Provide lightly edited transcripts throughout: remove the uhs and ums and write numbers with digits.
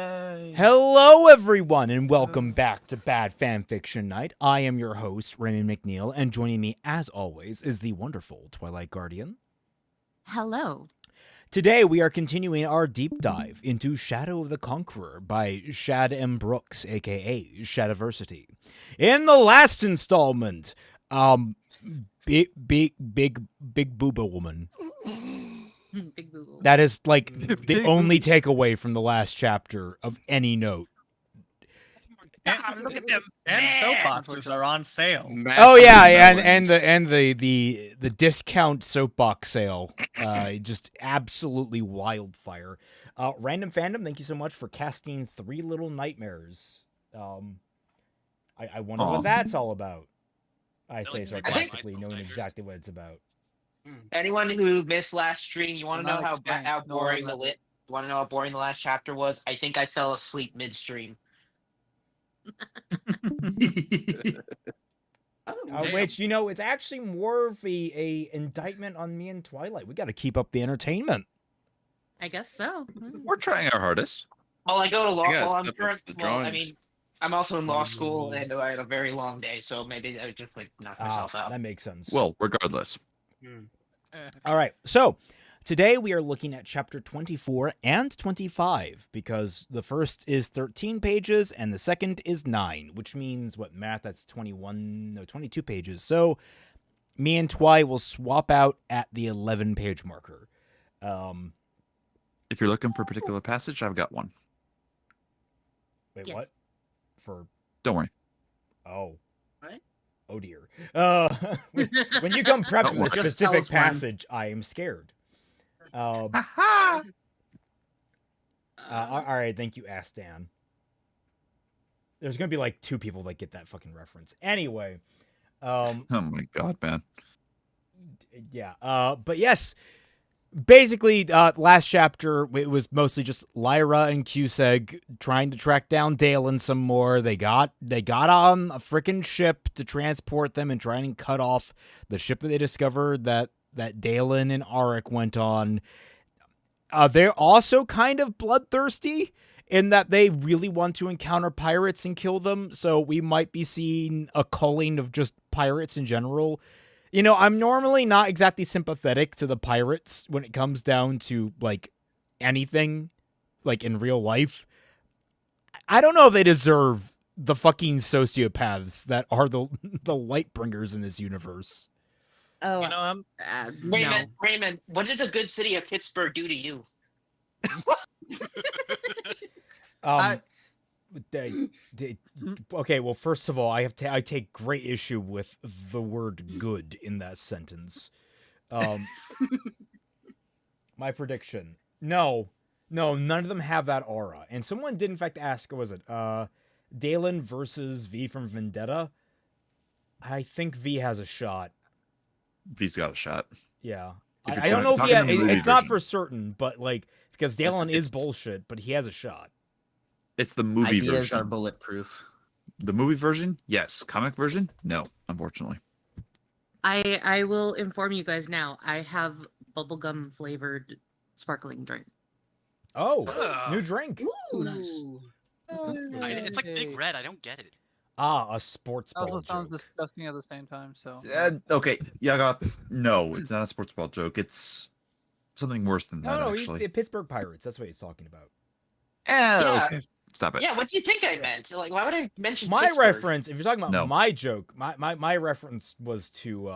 Yay! Hello, everyone, and welcome back to Bad Fanfiction Night. I am your host, Raymond McNeil, and joining me, as always, is the wonderful Twilight Guardian. Hello. Today, we are continuing our deep dive into Shadow of the Conqueror by Shad Brooks, aka Shadiversity. In the last installment, big booba woman. Big boo. That is like the only takeaway from the last chapter of any note. And look at them. And soapboxes are on sale. Oh yeah, and the discount soapbox sale, just absolutely wildfire. Random Fandom, thank you so much for casting 3 Little Nightmares. I wonder what that's all about. I say sarcastically, knowing exactly what it's about. Anyone who missed last stream, you want to know how boring the last chapter was? I think I fell asleep midstream. Which, you know, it's actually more of a indictment on me and Twilight. We got to keep up the entertainment. I guess so. We're trying our hardest. Well, I go to law. Yeah, Well, drawings. I'm also in law school, and I had a very long day, so maybe I just knock myself out. That makes sense. Well, regardless. All right, so today we are looking at chapter 24 and 25 because the first is 13 pages and the second is 9, which means what math? That's 22 pages. So me and Twy will swap out at the 11-page marker. If you're looking for a particular passage, I've got one. Wait, Yes. what? For Don't worry. oh. What? Oh dear. When you come prepped Don't with a worry. Just tell specific us when. passage, I am scared. All right, thank you, Astan. There's gonna be like 2 people that get that fucking reference. Anyway, Oh my god, man. yeah. But yes, basically, last chapter it was mostly just Lyra and Cusack trying to track down Dalen some more. They got on a freaking ship to transport them and try and cut off the ship that they discovered that Dalen and Arik went on. They're also kind of bloodthirsty in that they really want to encounter pirates and kill them. So we might be seeing a culling of just pirates in general. You know, I'm normally not exactly sympathetic to the pirates when it comes down to, like, anything, like, in real life. I don't know if they deserve the fucking sociopaths that are the Lightbringers in this universe. Oh, You know, no. Raymond, what did the good city of Pittsburgh do to you? Okay, well, first of all, I take great issue with the word "good" in that sentence. My prediction: no, none of them have that aura. And someone did, in fact, ask, was it Dalen versus V from Vendetta? I think V has a shot. V's got a shot. Yeah, If you're I don't know if he. talking the movie It's not version. for certain, but like because Dalen is it's- bullshit, but he has a shot. It's the movie ideas version. are bulletproof. The movie version, yes. Comic version, no, unfortunately. I will inform you guys now. I have bubblegum flavored sparkling drink. Oh, Ugh. new drink. Ooh, nice. It's like Big Red. I don't get it. A sports ball Also sounds joke. disgusting at the same time. So Okay, no, it's not a sports ball joke. It's something worse than that, No, actually. the Pittsburgh Pirates. That's what he's talking about. Yeah. Okay. Stop it. Yeah, what do you think I meant? Like, why would I mention My Pittsburgh? reference, if you're talking about No. my joke, my reference was to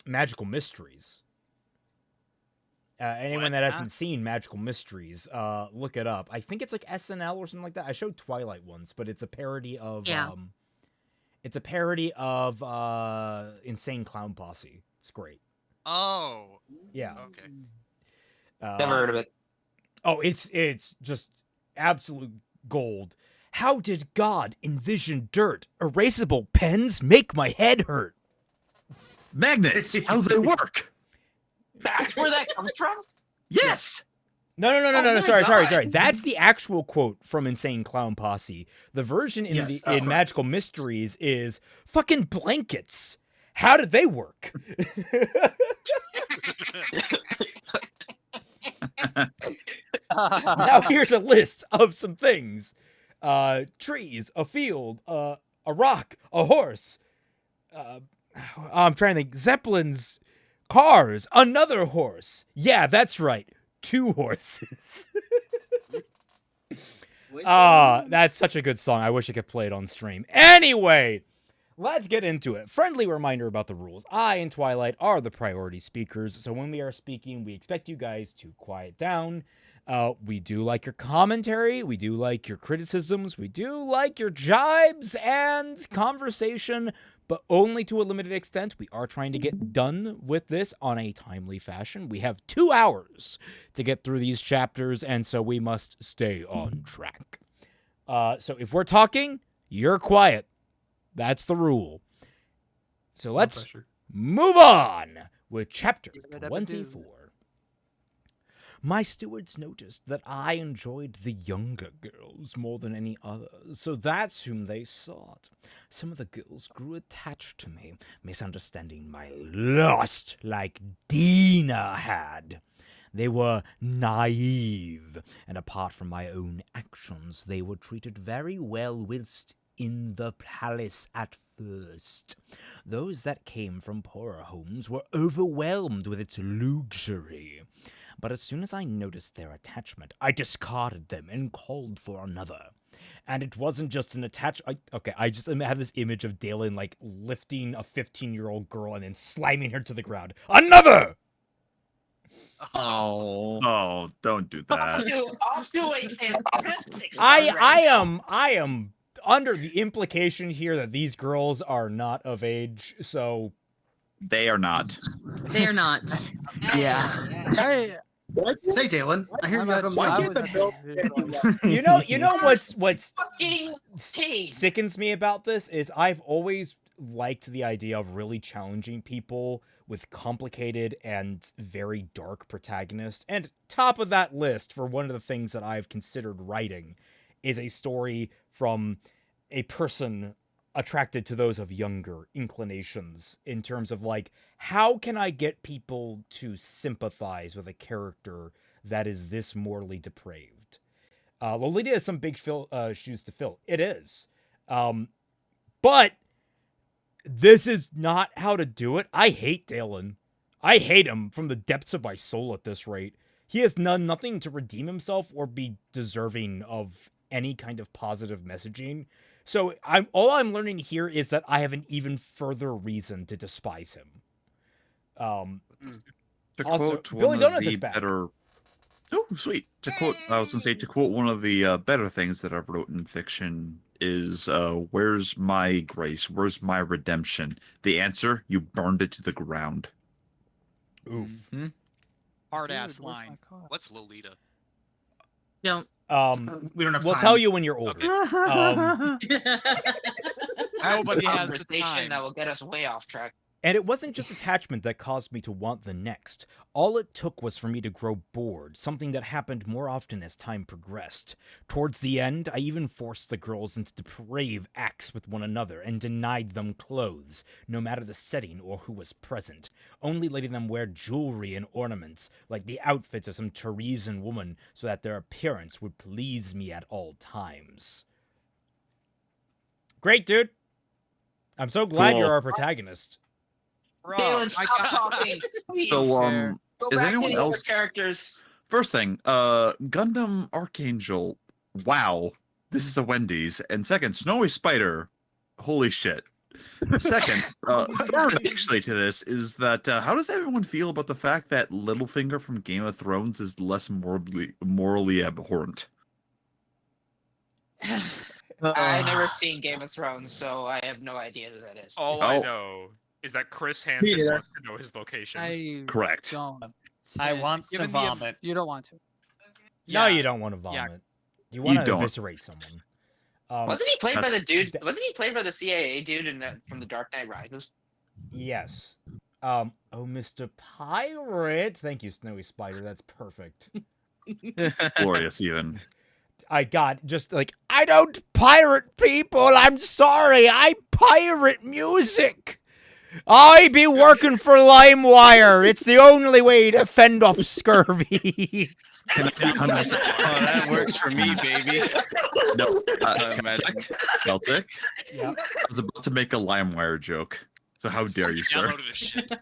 Magical Mysteries. Anyone What? that hasn't seen Magical Mysteries, look it up. I think it's like SNL or something like that. I showed Twilight once, but it's a parody of it's a parody of Insane Clown Posse. It's great. Oh. Yeah. Okay. Never heard of it. Oh, it's just absolute gold. How did God envision dirt? Erasable pens make my head hurt. Magnets, how they work? That's where that comes from? Yes. No. Oh my Sorry. God. That's the actual quote from Insane Clown Posse. The version in Yes, in Magical Mysteries is fucking blankets. How did they work? Now here's a list of some things. Trees, a field, a rock, a horse. I'm trying to think. Zeppelins, cars, another horse. Yeah, that's right. 2 horses. That's such a good song. I wish I could play it on stream. Anyway, let's get into it. Friendly reminder about the rules. I and Twilight are the priority speakers, so when we are speaking, we expect you guys to quiet down. We do like your commentary, we do like your criticisms, we do like your jibes and conversation, but only to a limited extent. We are trying to get done with this on a timely fashion. We have 2 hours to get through these chapters, and so we must stay on track. So if we're talking, you're quiet. That's the rule. So let's move on with chapter 24. My stewards noticed that I enjoyed the younger girls more than any others, so that's whom they sought. Some of the girls grew attached to me, misunderstanding my lust like Dina had. They were naive, and apart from my own actions, they were treated very well whilst in the palace at first. Those that came from poorer homes were overwhelmed with its luxury. But as soon as I noticed their attachment, I discarded them and called for another. And it wasn't just an attachment. I just have this image of Dalen, like, lifting a 15-year-old girl and then slamming her to the ground. Another! Oh, don't do that. I'll do a fantastic I am under the implication here that these girls are not of age, so... They are not. They are not. Yeah. Say, Dalen, I hear you have a mic. You know what's fucking sickens me about this is I've always liked the idea of really challenging people with complicated and very dark protagonists. And top of that list, for one of the things that I've considered writing, is a story from a person attracted to those of younger inclinations, in terms of, like, how can I get people to sympathize with a character that is this morally depraved? Lolita has some big shoes to fill. It is. But this is not how to do it. I hate Dalen. I hate him from the depths of my soul at this rate. He has done nothing to redeem himself or be deserving of any kind of positive messaging. So all I'm learning here is that I have an even further reason to despise him. To Also, quote Billy one of Donuts the is back. better. Oh, sweet. To quote one of the better things that I've wrote in fiction is, "Where's my grace? Where's my redemption?" The answer: you burned it to the ground. Oof. Hard ass line. What's Lolita? Don't. We don't have We'll time. tell you when you're older. Nobody has the conversation time. that will get us way off track. And it wasn't just attachment that caused me to want the next. All it took was for me to grow bored, something that happened more often as time progressed. Towards the end, I even forced the girls into depraved acts with one another and denied them clothes, no matter the setting or who was present, only letting them wear jewelry and ornaments, like the outfits of some Teresian woman, so that their appearance would please me at all times. Great, dude. I'm so glad Cool. you're our protagonist. Bro, Dalen, I stop got- talking. Please. So, Go is back anyone to the other else- characters. First thing, Gundam Archangel. Wow, this is a Wendy's. And second, Snowy Spider. Holy shit. Second, third actually to this is that how does everyone feel about the fact that Littlefinger from Game of Thrones is less morally abhorrent? I've never seen Game of Thrones, so I have no idea who that is. All I Oh. know is that Chris Hansen neither. wants to know his location. I Correct. don't. I want to Given the- vomit. You don't want to. No, Yeah. you don't want to Yeah. vomit. You want to don't. eviscerate someone. Wasn't he played by the That's- dude? Wasn't he played by the CIA dude from The Dark Knight Rises? Yes. Oh, Mr. Pirate. Thank you, Snowy Spider. That's perfect. Glorious, even. I got just like, I don't pirate people. I'm sorry. I pirate music. I be working for LimeWire. It's the only way to fend off scurvy. Can I be 100%? Oh, that works for me, baby. No, Magic. Celtic. Yeah. I was about to make a LimeWire joke. So how dare you, sir? Downloaded a shit.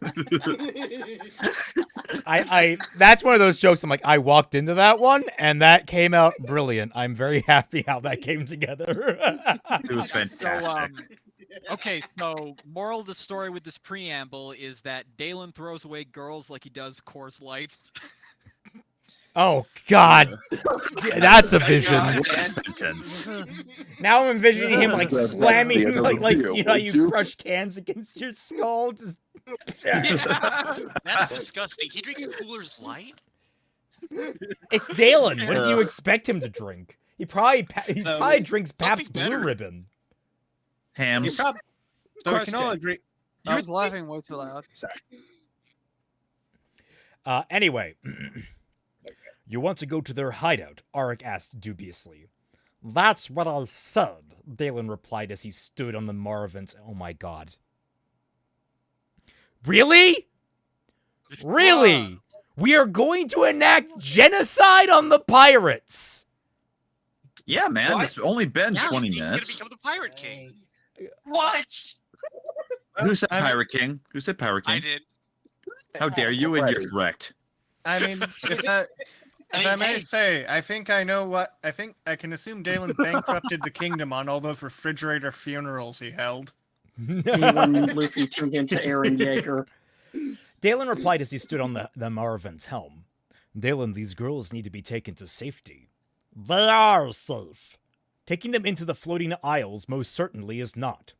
I that's one of those jokes I'm like, I walked into that one and that came out brilliant. I'm very happy how that came together. It was fantastic. Okay, so moral of the story with this preamble is that Dalen throws away girls like he does Coors Lights. Oh God. Yeah, that's a vision. What a sentence. Now I'm envisioning him like That's slamming the end of like the video, you know would you you? crush cans against your skull. Just That's disgusting. He drinks Cooler's Light? It's Dalen. What do you expect him to drink? He probably drinks Pabst Something Blue better. Ribbon. Hams. So we can all agree. You was laughing way too loud. Anyway, you want to go to their hideout? Arik asked dubiously. That's what I said, Dalen replied as he stood on the Marvins. Oh my God. Really? Really? We are going to enact genocide on the pirates. Yeah, man. What? It's only been Yeah, 20 he's gonna minutes. become the Pirate King. What? Who said I mean- Pirate King? Who said Pirate I King? did. How dare you? And you're correct. I mean, if I may say, I think I know what. I think I can assume Dalen bankrupted the kingdom on all those refrigerator funerals he held. When Luffy turned into Eren Yeager. Dalen replied as he stood on the Marvin's helm. Dalen, these girls need to be taken to safety. They are safe. Taking them into the floating isles most certainly is not.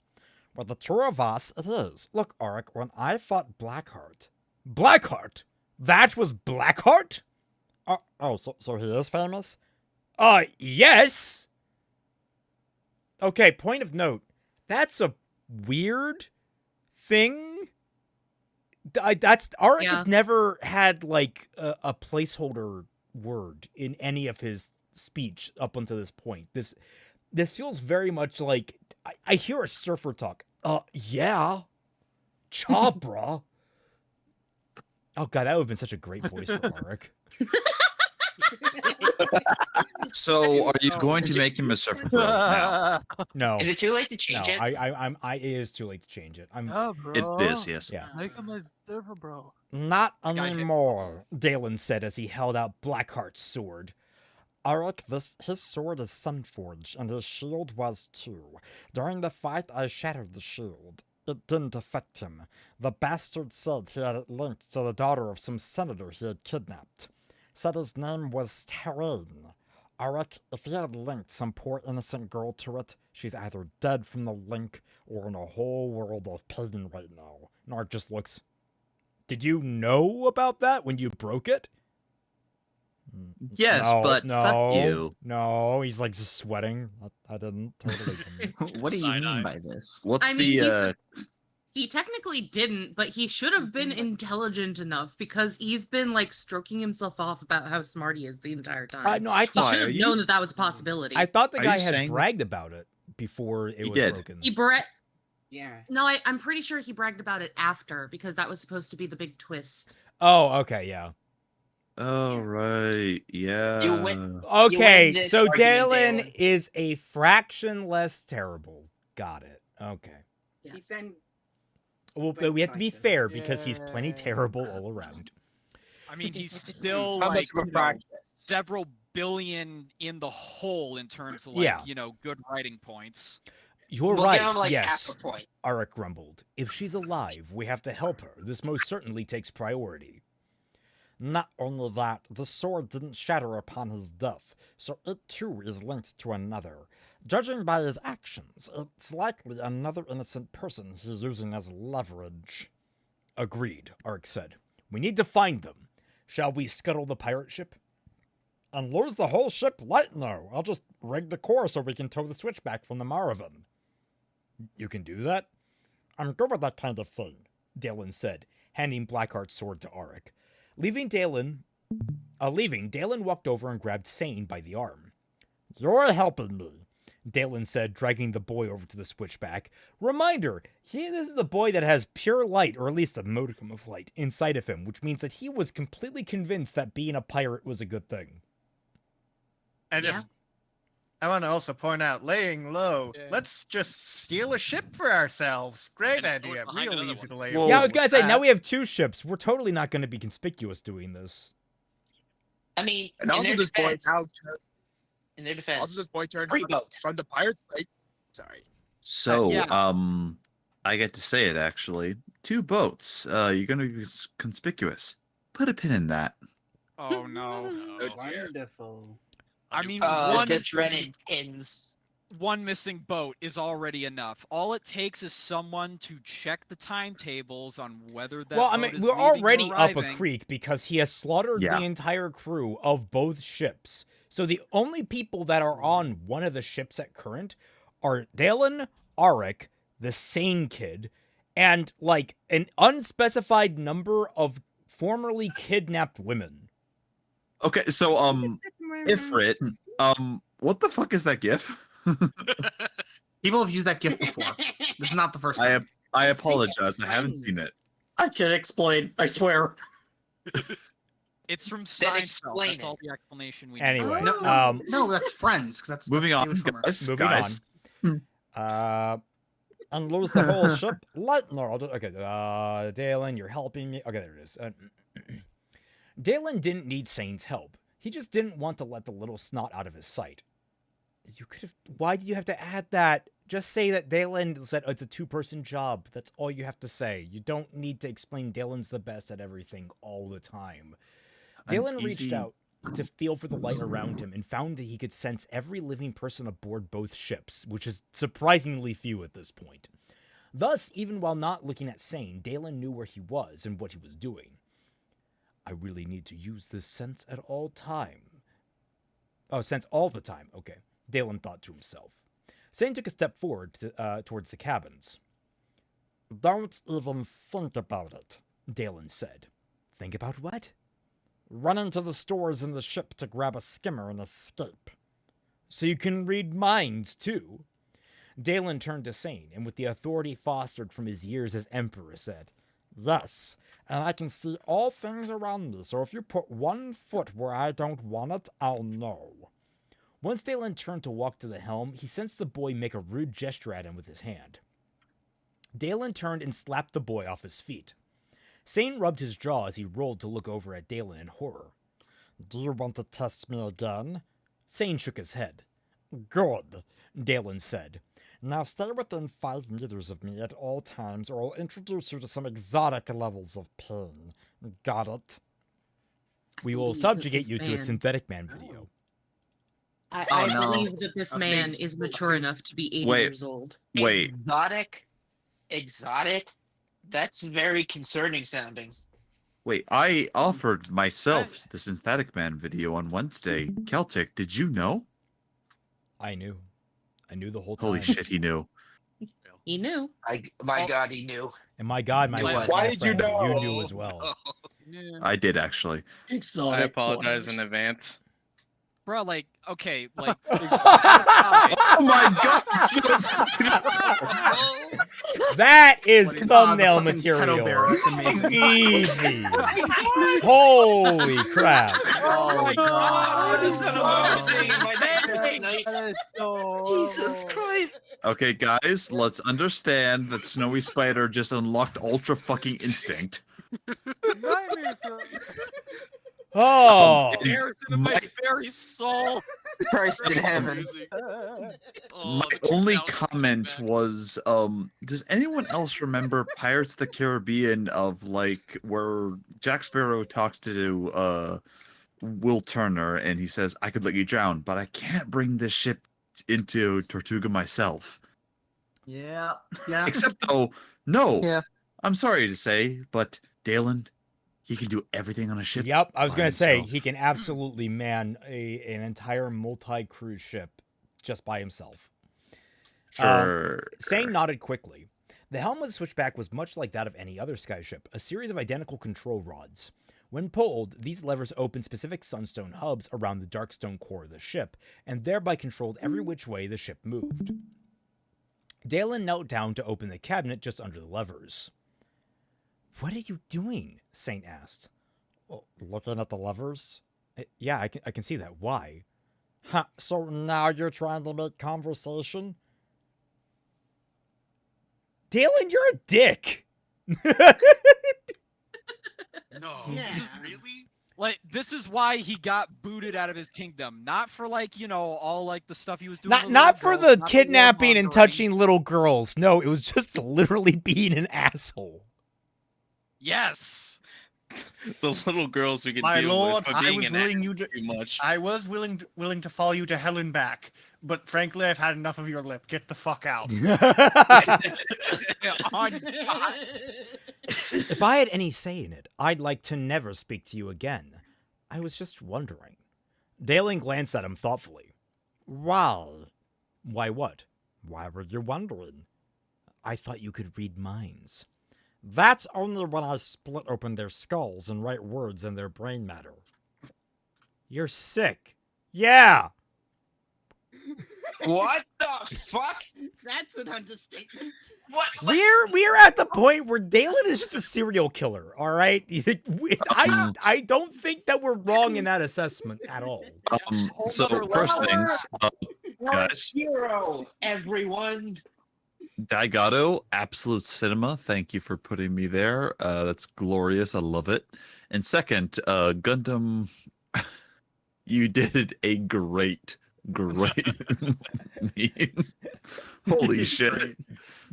But the two of us, it is. Look, Arik, when I fought Blackheart. Blackheart? That was Blackheart? So he is famous? Yes! Okay, point of note. That's a weird thing. Arik Yeah. has never had, like, a placeholder word in any of his speech up until this point. This feels very much like I hear a surfer talk. Yeah. Chabra. Oh god, that would have been such a great voice for Arik. So, are you going to make him a surfer bro now? No. Is it too late to No, change it? it is too late to change it. Oh, bro. It is, yes. Yeah. Make him a surfer, bro. Not Guy hit. anymore, Dalen said as he held out Blackheart's sword. Arik, his sword is Sunforged, and his shield was too. During the fight, I shattered the shield. It didn't affect him. The bastard said he had it linked to the daughter of some senator he had kidnapped. Said his name was Terrain. Arik, if he had linked some poor innocent girl to it, she's either dead from the link or in a whole world of pain right now. And Arik just looks. Did you know about that when you broke it? Yes, but fuck you. No, he's like just sweating. I didn't totally. Didn't. What do you Side-eye. mean by this? What's I mean, the he technically didn't, but he should have been intelligent enough because he's been like stroking himself off about how smart he is the entire time. No, I He thought should have known that that was a possibility. I thought the Are guy you had saying- bragged about it before it He was did. broken. Yeah. No, I'm pretty sure he bragged about it after because that was supposed to be the big twist. Oh, okay, yeah. Oh right, yeah. You win. Okay, this so argument, Dalen Dalen. is a fraction less terrible. Got it. Okay. Yeah. He's been Well, but we have to be fair because he's plenty terrible all around. I mean, he's still How like much of a you know, practice? several billion in the hole in terms of Yeah. good writing points. You're We'll right. give him like yes. half a point. Arik grumbled. If she's alive, we have to help her. This most certainly takes priority. Not only that, the sword didn't shatter upon his death, so it too is linked to another. Judging by his actions, it's likely another innocent person he's using as leverage. Agreed, Arik said. We need to find them. Shall we scuttle the pirate ship? And lose the whole ship? Light no. I'll just rig the core so we can tow the switchback from the Maravan. You can do that? I'm good with that kind of thing, Dalen said, handing Blackheart's sword to Arik. Leaving, Dalen walked over and grabbed Sane by the arm. You're helping me. Dalen said, dragging the boy over to the switchback. Reminder, this is the boy that has pure light, or at least a modicum of light, inside of him, which means that he was completely convinced that being a pirate was a good thing. I want to also point out, laying low. Yeah. Let's just steal a ship for ourselves. Great And throw it idea. behind Real another easy to one. lay Whoa. Yeah, I low was gonna with say, now that. we have 2 ships. We're totally not gonna be conspicuous doing this. I mean, And also this boy now in their defense, also this boy turned free boats. from the pirate right. Sorry. So, Yeah. I get to say it actually. 2 boats. You're gonna be conspicuous. Put a pin in that. Oh no. Wonderful. I mean, The dreaded pins. one missing boat is already enough. All it takes is someone to check the timetables on whether that. Well, I boat mean, is we're leaving or already up a arriving. creek because he has slaughtered Yeah. the entire crew of both ships. So the only people that are on one of the ships at current are Dalen, Arik, the Sane Kid, and like an unspecified number of formerly kidnapped women. Okay, so Ifrit, what the fuck is that GIF? People have used that GIF before. This is not the first time. I apologize. I haven't seen it. I can explain. I swear. It's from Then Seinfeld. explain That's all it. the explanation we Anyway, need. No, that's Friends. 'Cause that's Moving on, David Schwimmer. guys. moving guys. on. And lose the whole ship. Okay, Dalen, you're helping me. Okay, there it is. Dalen didn't need Sane's help. He just didn't want to let the little snot out of his sight. You could have. Why did you have to add that? Just say that Dalen said it's a 2-person job. That's all you have to say. You don't need to explain Dalen's the best at everything all the time. Dalen reached out to feel for the light around him and found that he could sense every living person aboard both ships, which is surprisingly few at this point. Thus, even while not looking at Sane, Dalen knew where he was and what he was doing. I really need to use this sense at all time. Oh, sense all the time. Okay. Dalen thought to himself. Sane took a step forward towards the cabins. Don't even think about it, Dalen said. Think about what? Run into the stores in the ship to grab a skimmer and escape. So you can read minds, too. Dalen turned to Sane, and with the authority fostered from his years as Emperor, said, Yes, and I can see all things around me, so if you put one foot where I don't want it, I'll know. Once Dalen turned to walk to the helm, he sensed the boy make a rude gesture at him with his hand. Dalen turned and slapped the boy off his feet. Sane rubbed his jaw as he rolled to look over at Dalen in horror. Do you want to test me again? Sane shook his head. Good, Dalen said. Now stay within 5 meters of me at all times, or I'll introduce you to some exotic levels of pain. Got it? We will subjugate you to a synthetic man video. I no. believe that this man is mature enough to be 80 Wait. years old. Wait. Exotic. That's very concerning sounding. Wait, I offered myself the Synthetic Man video on Wednesday. Celtic, did you know? I knew. I knew the whole time. Holy shit, he knew. He knew. My God, he knew. And my God, my Why my did you friend, know? You knew as well. I did actually. Exotic I apologize boys. in advance. Bro, like, okay, like. Oh my God! That is What is- thumbnail the fucking pedal material. bear, that's amazing. Easy. Holy crap. Oh my God. What is that Oh. saying? My neighbor's nice. That is so Jesus Christ. Okay, guys, let's understand that Snowy Spider just unlocked Ultra fucking Instinct. Nightmare for- Oh. Tears into my very soul. Christ in heaven. My only comment was, does anyone else remember Pirates of the Caribbean of like where Jack Sparrow talks to Will Turner and he says, I could let you drown, but I can't bring this ship into Tortuga myself. Yeah. Yeah. Except though, no. Yeah. I'm sorry to say, but Dalen, he can do everything on a ship. Yep, I was by going to say, himself. he can absolutely man an entire multi-cruise ship just by himself. Sure. Sane nodded quickly. The helm of the switchback was much like that of any other sky ship, a series of identical control rods. When pulled, these levers opened specific sunstone hubs around the darkstone core of the ship, and thereby controlled every which way the ship moved. Dalen knelt down to open the cabinet just under the levers. "What are you doing?" Saint asked. Looking at the levers? Yeah, I can see that. Why? Huh, so now you're trying to make conversation? Dalen, you're a dick! No, Yeah. really? Like, this is why he got booted out of his kingdom. Not for, like, you know, all, like, the stuff he was doing. Not for the kidnapping and touching little girls. No, it was just literally being an asshole. Yes. The little girls we could My deal lord, with for I being was an willing ass you to. too much. I was willing to follow you to hell and back, but frankly, I've had enough of your lip. Get the fuck out. If I had any say in it, I'd like to never speak to you again. I was just wondering. Dalen glanced at him thoughtfully. Why? Why what? Why were you wondering? I thought you could read minds. That's only when I split open their skulls and write words in their brain matter. You're sick. Yeah. What the fuck? That's an understatement. What? We're at the point where Dalen is just a serial killer, all right? I don't think that we're wrong in that assessment at all. So first things, guys, Hero, everyone. Daigato, absolute cinema. Thank you for putting me there. That's glorious. I love it. And second, Gundam, you did a great meme. Holy shit.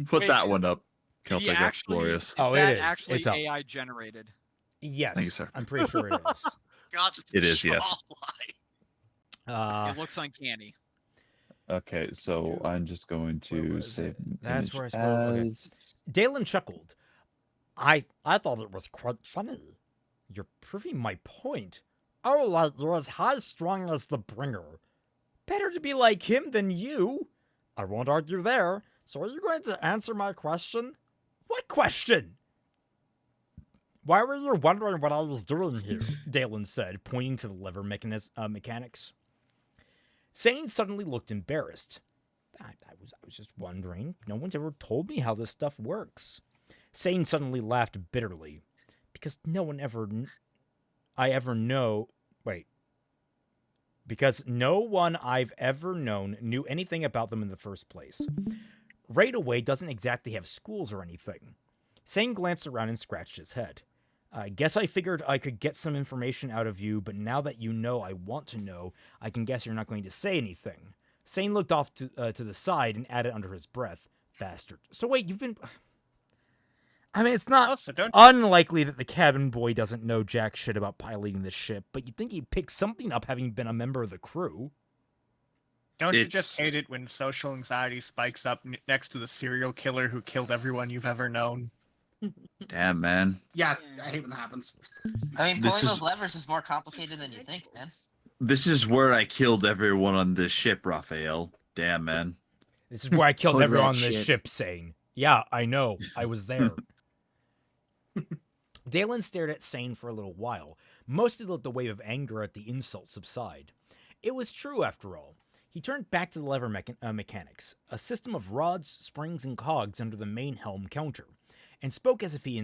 Put Wait, that one up. Celtic, that's actually- glorious. Oh, that it is. actually It's up. AI generated. Yes. Thank you, sir. I'm pretty sure it is. God, It is, yes. It looks uncanny. Okay, so I'm just going Where to was save it? That's image where I suppose. Okay. as... Dalen chuckled. I thought it was quite funny. You're proving my point. Oh, like you're as high-strung as the bringer. Better to be like him than you. I won't argue there. So are you going to answer my question? What question? Why were you wondering what I was doing here? Dalen said, pointing to the lever mechanics. Sane suddenly looked embarrassed. I was just wondering. No one's ever told me how this stuff works. Sane suddenly laughed bitterly. Because no one I've ever known knew anything about them in the first place. Right away doesn't exactly have schools or anything. Sane glanced around and scratched his head. I guess I figured I could get some information out of you, but now that you know I want to know, I can guess you're not going to say anything. Sane looked off to the side and added under his breath, "Bastard." So wait, you've been... I mean, it's not unlikely that the cabin boy doesn't know jack shit about piloting the ship, but you'd think he'd pick something up having been a member of the crew. Don't you just hate it when social anxiety spikes up next to the serial killer who killed everyone you've ever known? Damn, man. Yeah, I hate when that happens. I mean, This pulling is- those levers is more complicated than you think, man. This is where I killed everyone on this ship, Raphael. Damn, man. This is where I killed Holy everyone on shit. this ship, Sane. Yeah, I know. I was there. Dalen stared at Sane for a little while, mostly let the wave of anger at the insult subside. It was true, after all. He turned back to the lever mechanics, a system of rods, springs, and cogs under the main helm counter, and spoke as he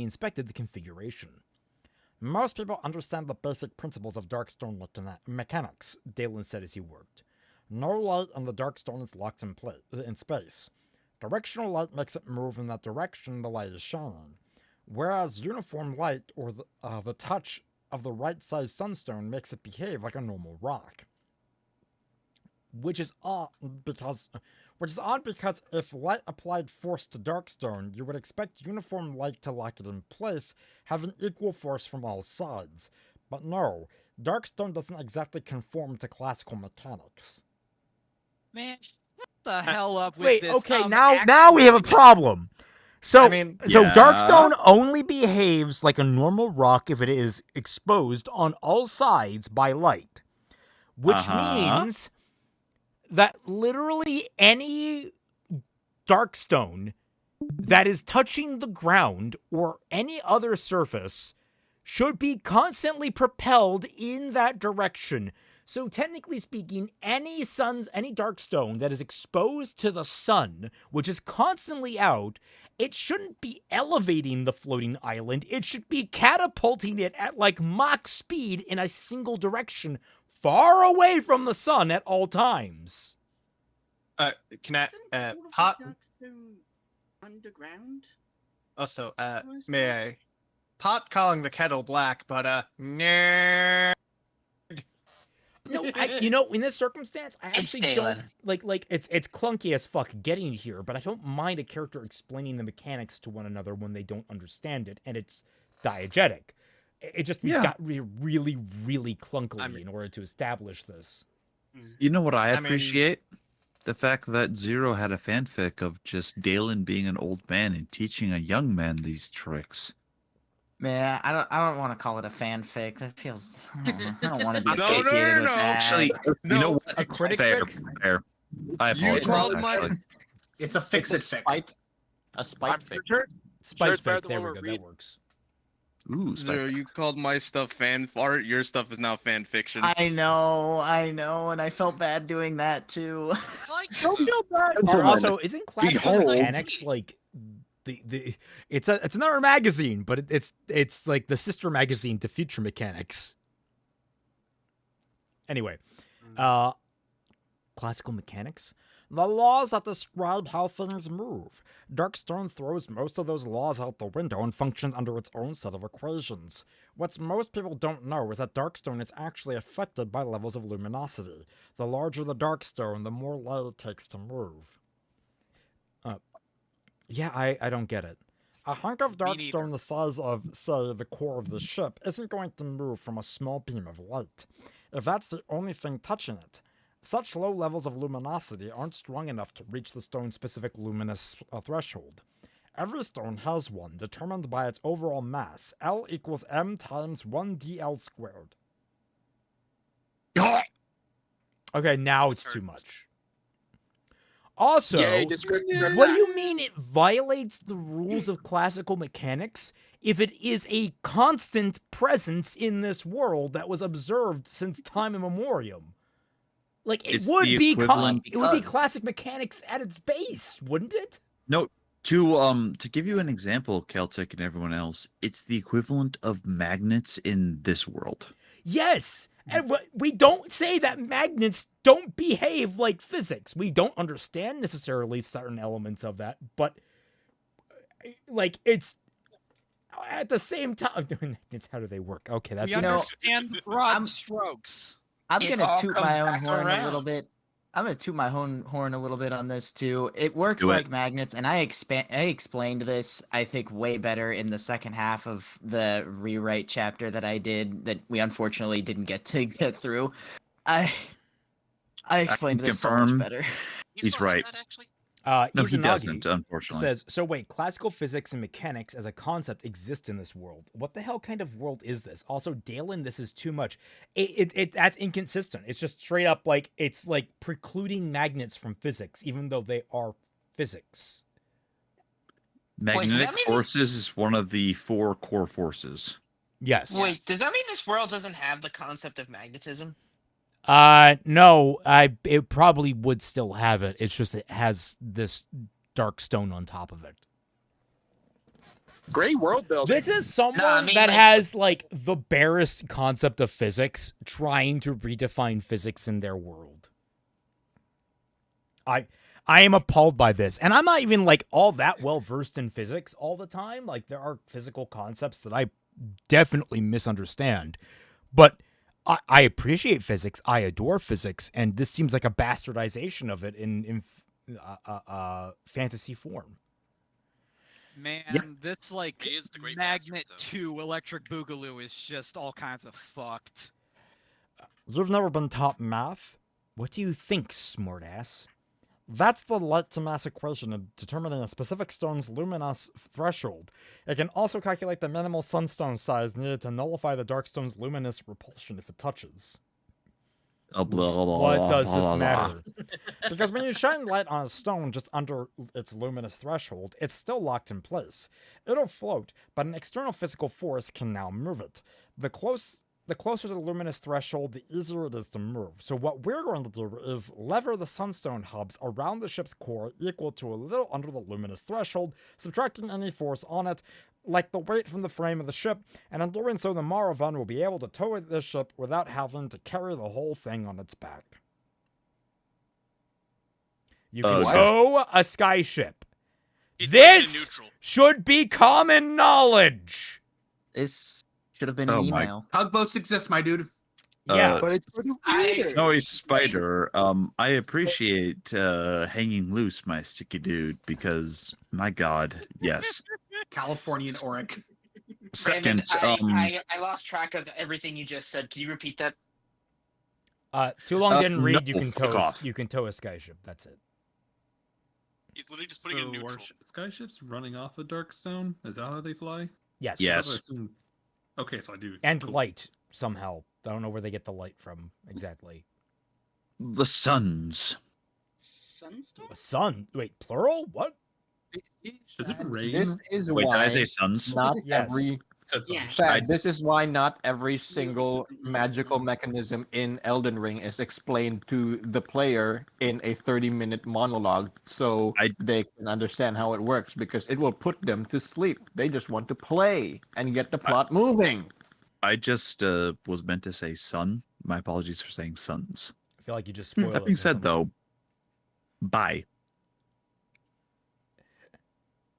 inspected the configuration. Most people understand the basic principles of Darkstone mechanics, Dalen said as he worked. No light in the Darkstone is locked in space. Directional light makes it move in that direction the light is shining, whereas uniform light or the touch of the right-sized sunstone makes it behave like a normal rock. Which is odd because if light applied force to Darkstone, you would expect uniform light to lock it in place, having equal force from all sides. But no, Darkstone doesn't exactly conform to classical mechanics. Man, shut the hell up with Wait, this. okay, now we have a problem. So, I mean, yeah. Darkstone only behaves like a normal rock if it is exposed on all sides by light. Which means that literally any Darkstone that is touching the ground or any other surface should be constantly propelled in that direction. So technically speaking, any dark stone that is exposed to the sun, which is constantly out, it shouldn't be elevating the floating island. It should be catapulting it at like Mach speed in a single direction, far away from the sun at all times. Can I Isn't all pot? of the Darkstone underground? Also, may I pot calling the kettle black, but nerd. No, in this circumstance, I actually don't like it's clunky as fuck getting here, but I don't mind a character explaining the mechanics to one another when they don't understand it, and it's diegetic. It just got really, really clunkily in order to establish this. You know what I appreciate? The fact that Zero had a fanfic of just Dalen being an old man and teaching a young man these tricks. Man, I don't want to call it a fanfic. That feels. I don't want to be associated with that. Actually, you know what? A critic Fair. I apologize. Actually. It's a fix-it fic. A spite fic. Spite fic, there we go, that works. Ooh, Zero, you called my stuff fan art. Your stuff is now fan fiction. I know, and I felt bad doing that too. Don't feel bad. Also, isn't Classical Mechanics like it's another magazine, but it's like the sister magazine to Future Mechanics. Anyway, Classical Mechanics. The laws that describe how things move. Darkstone throws most of those laws out the window and functions under its own set of equations. What most people don't know is that Darkstone is actually affected by levels of luminosity. The larger the Darkstone, the more light it takes to move. Yeah, I don't get it. A hunk of Darkstone the size of, say, the core of the ship isn't going to move from a small beam of light. If that's the only thing touching it, such low levels of luminosity aren't strong enough to reach the stone's specific luminous threshold. Every stone has one, determined by its overall mass. L equals m times 1dl squared. Okay, now it's too much. Also, what do you mean it violates the rules of classical mechanics if it is a constant presence in this world that was observed since time immemorial? Like, it would be classic mechanics at its base, wouldn't it? No, to give you an example, Celtic and everyone else, it's the equivalent of magnets in this world. Yes, and we don't say that magnets don't behave like physics. We don't understand necessarily certain elements of that, but like it's at the same time doing magnets. How do they work? Okay, that's we understand broad strokes. I'm gonna toot my own horn a little bit. I'm gonna toot my own horn a little bit on this too. It works like magnets, and I explained this, I think, way better in the second half of the rewrite chapter that I did that we unfortunately didn't get through. I explained this so much better. He's right. No, he doesn't, unfortunately. Says, so wait, classical physics and mechanics as a concept exist in this world. What the hell kind of world is this? Also, Dalen, this is too much. That's inconsistent. It's just straight up like, it's like precluding magnets from physics, even though they are physics. Magnetic forces is one of the 4 core forces. Yes. Wait, does that mean this world doesn't have the concept of magnetism? No, it probably would still have it. It's just it has this dark stone on top of it. Great world building. This is someone that has like the barest concept of physics trying to redefine physics in their world. I am appalled by this. And I'm not even like all that well versed in physics all the time. Like there are physical concepts that I definitely misunderstand. But I appreciate physics. I adore physics, and this seems like a bastardization of it in fantasy form. Man, this like magnet to electric boogaloo is just all kinds of fucked. You've never been taught math? What do you think, smartass? That's the light to mass equation of determining a specific stone's luminous threshold. It can also calculate the minimal sunstone size needed to nullify the dark stone's luminous repulsion if it touches. What does this matter? Because when you shine light on a stone just under its luminous threshold, it's still locked in place. It'll float, but an external physical force can now move it. The closer to the luminous threshold, the easier it is to move. So what we're going to do is lever the sunstone hubs around the ship's core equal to a little under the luminous threshold, subtracting any force on it, like the weight from the frame of the ship, and in doing so the Maravan will be able to tow this ship without having to carry the whole thing on its back. You can tow a skyship. This should be common knowledge. This should have been an email. Tugboats exist, my dude. Yeah, but it's Snowy Spider, I appreciate hanging loose, my sticky dude, because my god, yes. Californian Oric. Second, Raymond, I lost track of everything you just said. Can you repeat that? Too long didn't read. no, fuck off. You can tow a skyship. That's it. He's literally just putting in neutral. Skyships running off a dark stone? Is that how they fly? Yes. Yes. Okay, so I do. And light somehow. I don't know where they get the light from exactly. The suns. Sunstorm? Sun? Wait, plural? What? Does it rain? This is Wait, did why I say suns? not Yes. every. Yeah. Shad, this is why not every single magical mechanism in Elden Ring is explained to the player in a 30-minute monologue so they can understand how it works, because it will put them to sleep. They just want to play and get the plot moving. I just was meant to say sun. My apologies for saying suns. I feel like you just spoiled That being said, though, bye.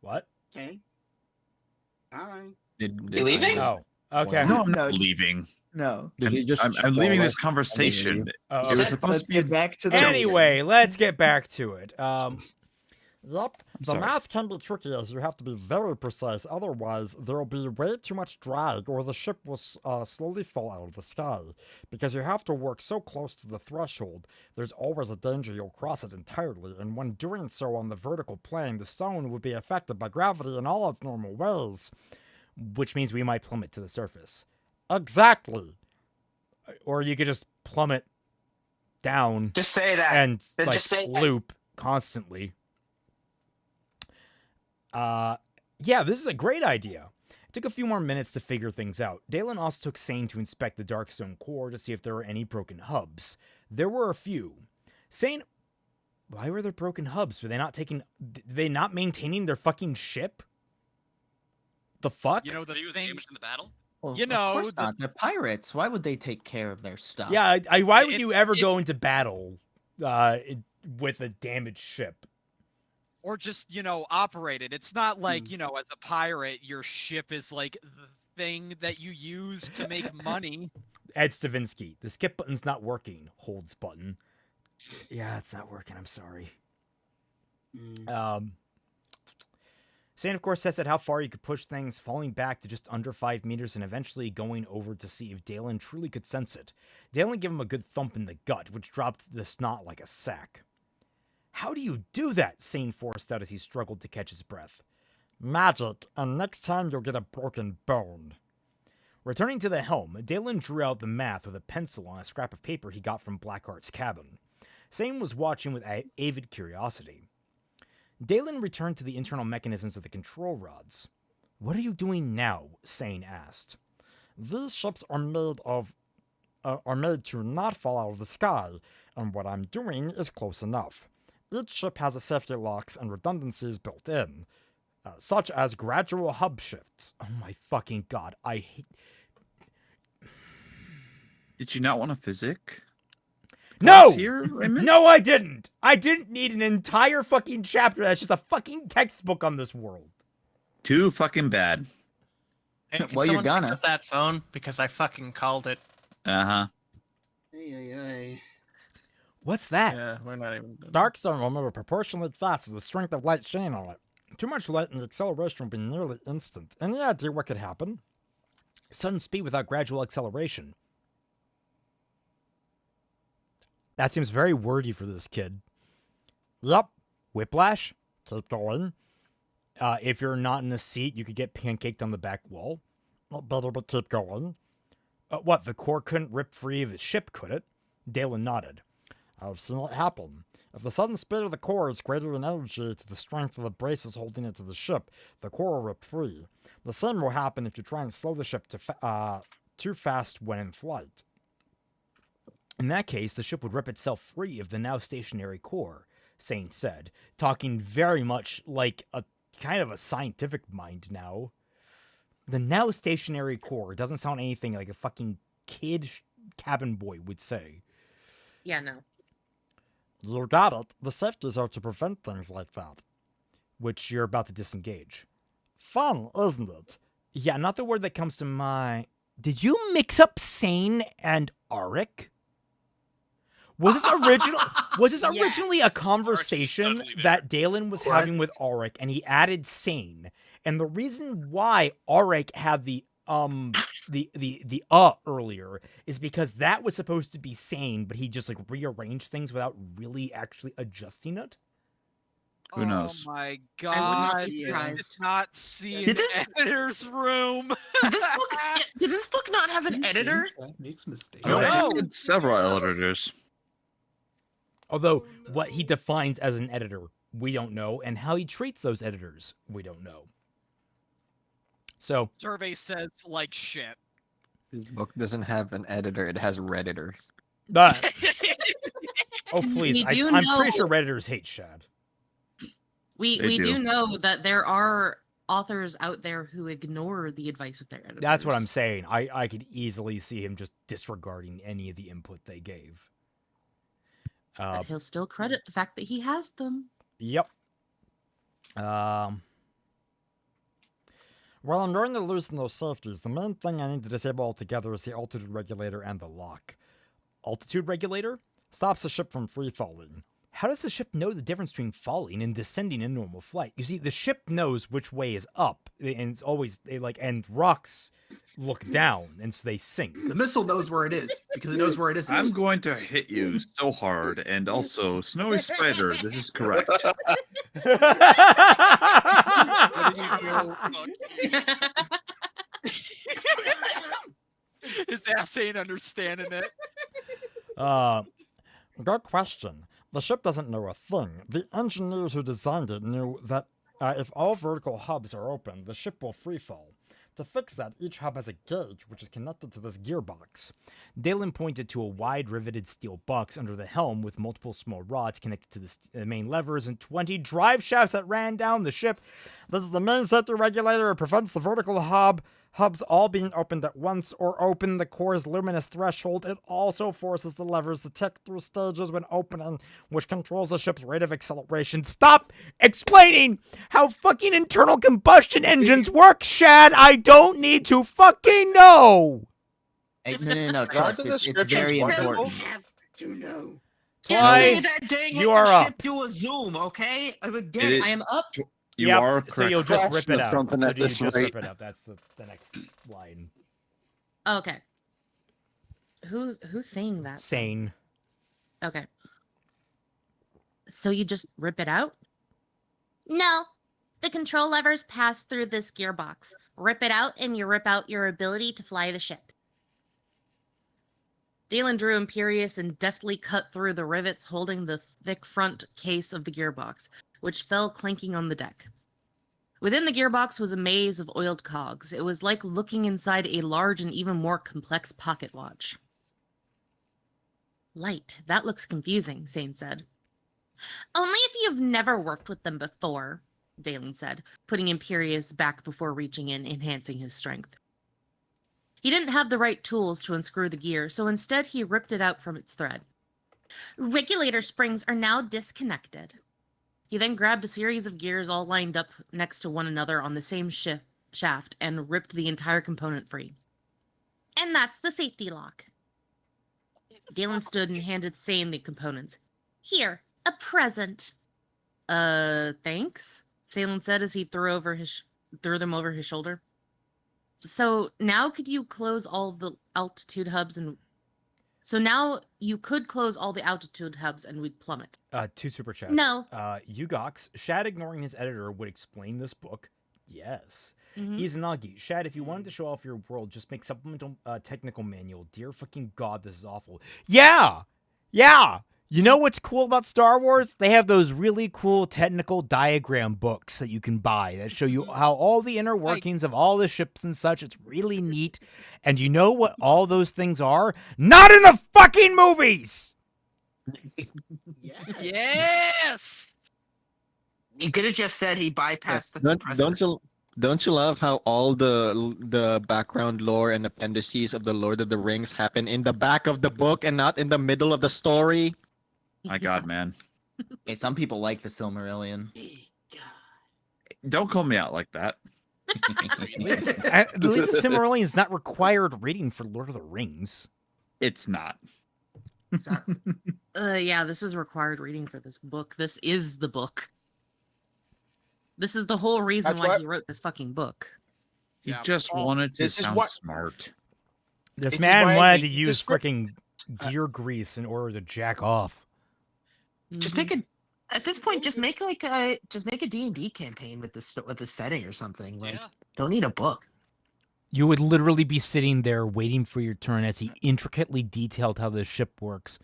What? Okay. Bye. You leaving? Oh, okay. No, I'm not leaving. No. Did he just I'm leaving this spoil it? conversation. Oh, It was okay. supposed Let's to be get back to the Anyway, let's get back to it. Yep, the sorry. math can be tricky as you have to be very precise, otherwise there'll be way too much drag or the ship will slowly fall out of the sky. Because you have to work so close to the threshold, there's always a danger you'll cross it entirely, and when doing so on the vertical plane, the stone would be affected by gravity in all its normal ways. Which means we might plummet to the surface. Exactly. Or you could just plummet down. Just say that. And Then like just say that. loop constantly. Yeah, this is a great idea. It took a few more minutes to figure things out. Dalen also took Sane to inspect the Darkstone core to see if there were any broken hubs. There were a few. Sane, why were there broken hubs? Were they not maintaining their fucking ship? The fuck? You know, the He was thing, damaged in the battle. Well, You know, of course the- not. They're pirates. Why would they take care of their stuff? Yeah, why would It- you ever it- go into battle with a damaged ship? or just, operate it. It's not like, as a pirate, your ship is like the thing that you use to make money. Ed Stavinsky, the skip button's not working. Holds button. Yeah, it's not working. I'm sorry. Sane, of course, tested how far you could push things, falling back to just under 5 meters and eventually going over to see if Dalen truly could sense it. Dalen gave him a good thump in the gut, which dropped the snot like a sack. How do you do that? Sane forced out as he struggled to catch his breath. Magic, and next time you'll get a broken bone. Returning to the helm, Dalen drew out the math with a pencil on a scrap of paper he got from Blackheart's cabin. Sane was watching with avid curiosity. Dalen returned to the internal mechanisms of the control rods. What are you doing now? Sane asked. These ships are made to not fall out of the sky, and what I'm doing is close enough. Each ship has a safety locks and redundancies built in, such as gradual hub shifts. Oh my fucking god, I hate... Did you not want a physic? No! Here, Raymond? No, I didn't! I didn't need an entire fucking chapter that's just a fucking textbook on this world. Too fucking bad. Hey, can Well, you're someone pick gonna. up that phone because I fucking called it. Uh-huh. Ay. What's that? Yeah, we're not even. Darkstone will move proportionally fast to the strength of light shining on it. Too much light and the acceleration will be nearly instant. Any idea what could happen? Sudden speed without gradual acceleration. That seems very wordy for this kid. Yep. Whiplash? Keep going. If you're not in the seat, you could get pancaked on the back wall. Better but keep going. What, the core couldn't rip free of its ship, could it? Dalen nodded. I've seen it happen. If the sudden speed of the core is greater in energy to the strength of the braces holding it to the ship, the core will rip free. The same will happen if you try and slow the ship too fast when in flight. In that case, the ship would rip itself free of the now stationary core, Saint said, talking very much like a kind of a scientific mind now. The now stationary core doesn't sound anything like a fucking kid cabin boy would say. Yeah, no. You got it. The safeties are to prevent things like that. Which you're about to disengage. Fun, isn't it? Yeah, not the word that comes to mind. Did you mix up Sane and Auric? Was this originally a conversation that Dalen was having with Auric, and he added Sane? And the reason why Auric had the earlier is because that was supposed to be Sane, but he just like rearranged things without really actually adjusting it. Who knows? Oh my I would not god! be This surprised. is not see Did an this- editor's room. Did this book not have an editor? Makes mistakes. No, No. it had several editors. Although what he defines as an editor, we don't know, and how he treats those editors, we don't know. So Survey says like shit. This book doesn't have an editor; it has redditors. But oh please, We do I'm pretty know- sure Redditors hate Shad. We do. do know that there are authors out there who ignore the advice of their editors. That's what I'm saying. I could easily see him just disregarding any of the input they gave. But he'll still credit the fact that he has them. Yep. Well, I'm going to loosen those safeties. The main thing I need to disable altogether is the altitude regulator and the lock. Altitude regulator stops the ship from free falling. How does the ship know the difference between falling and descending in normal flight? You see, the ship knows which way is up, and it's always and rocks look down, and so they sink. The missile knows where it is because it knows where it is. I'm going to hit you so hard, and also, Snowy Spider, this is correct. His ass ain't understanding it. Good question. The ship doesn't know a thing. The engineers who designed it knew that if all vertical hubs are open, the ship will freefall. To fix that, each hub has a gauge which is connected to this gearbox. Dalen pointed to a wide riveted steel box under the helm with multiple small rods connected to the main levers and 20 drive shafts that ran down the ship. This is the main safety regulator. It prevents the vertical hubs all being opened at once or open the core's luminous threshold. It also forces the levers to tick through stages when opening, which controls the ship's rate of acceleration. Stop explaining how fucking internal combustion engines work, Shad! I don't need to fucking know! Hey, no, trust. It's very important. To know. Why? Just that dang You are ship up. do a zoom, okay? I would get It it. is- I am up. You Yep, are so correct. you'll just rip it out. Something So at you this just rate. rip it out. That's the next line. Okay. Who's saying that? Sane. Okay. So you just rip it out? No. The control levers pass through this gearbox. Rip it out and you rip out your ability to fly the ship. Dalen drew imperious and deftly cut through the rivets holding the thick front case of the gearbox, which fell clanking on the deck. Within the gearbox was a maze of oiled cogs. It was like looking inside a large and even more complex pocket watch. Light. That looks confusing, Sane said. Only if you've never worked with them before, Dalen said, putting Imperius back before reaching in, enhancing his strength. He didn't have the right tools to unscrew the gear, so instead he ripped it out from its thread. Regulator springs are now disconnected. He then grabbed a series of gears all lined up next to one another on the same shaft and ripped the entire component free. And that's the safety lock. Dalen stood and handed Sane the components. Here, a present. Thanks, Salen said as he threw them over his shoulder. So now could you close all the altitude hubs and... So now you could close all the altitude hubs and we'd plummet. 2 super chats. No. Yugox, Shad ignoring his editor would explain this book. Yes. Mhm. Izanagi, Shad, if you wanted to show off your world, just make supplemental technical manual. Dear fucking god, this is awful. Yeah! Yeah. You know what's cool about Star Wars? They have those really cool technical diagram books that you can buy that show you how all the inner workings of all the ships and such. It's really neat. And you know what all those things are? Not in the fucking movies! Yes! You could have just said he bypassed the compressor. Don't you love how all the background lore and appendices of the Lord of the Rings happen in the back of the book and not in the middle of the story? My God, man. Hey, some people like the Silmarillion. Don't call me out like that. At least the Silmarillion is not required reading for Lord of the Rings. It's not. Yeah, this is required reading for this book. This is the book. This is the whole reason why he wrote this fucking book. He just wanted to sound smart. This man wanted to use freaking gear grease in order to jack off. Just make a. At this point, just make a D&D campaign with the setting or something. Like, don't need a book. You would literally be sitting there waiting for your turn as he intricately detailed how the ship works.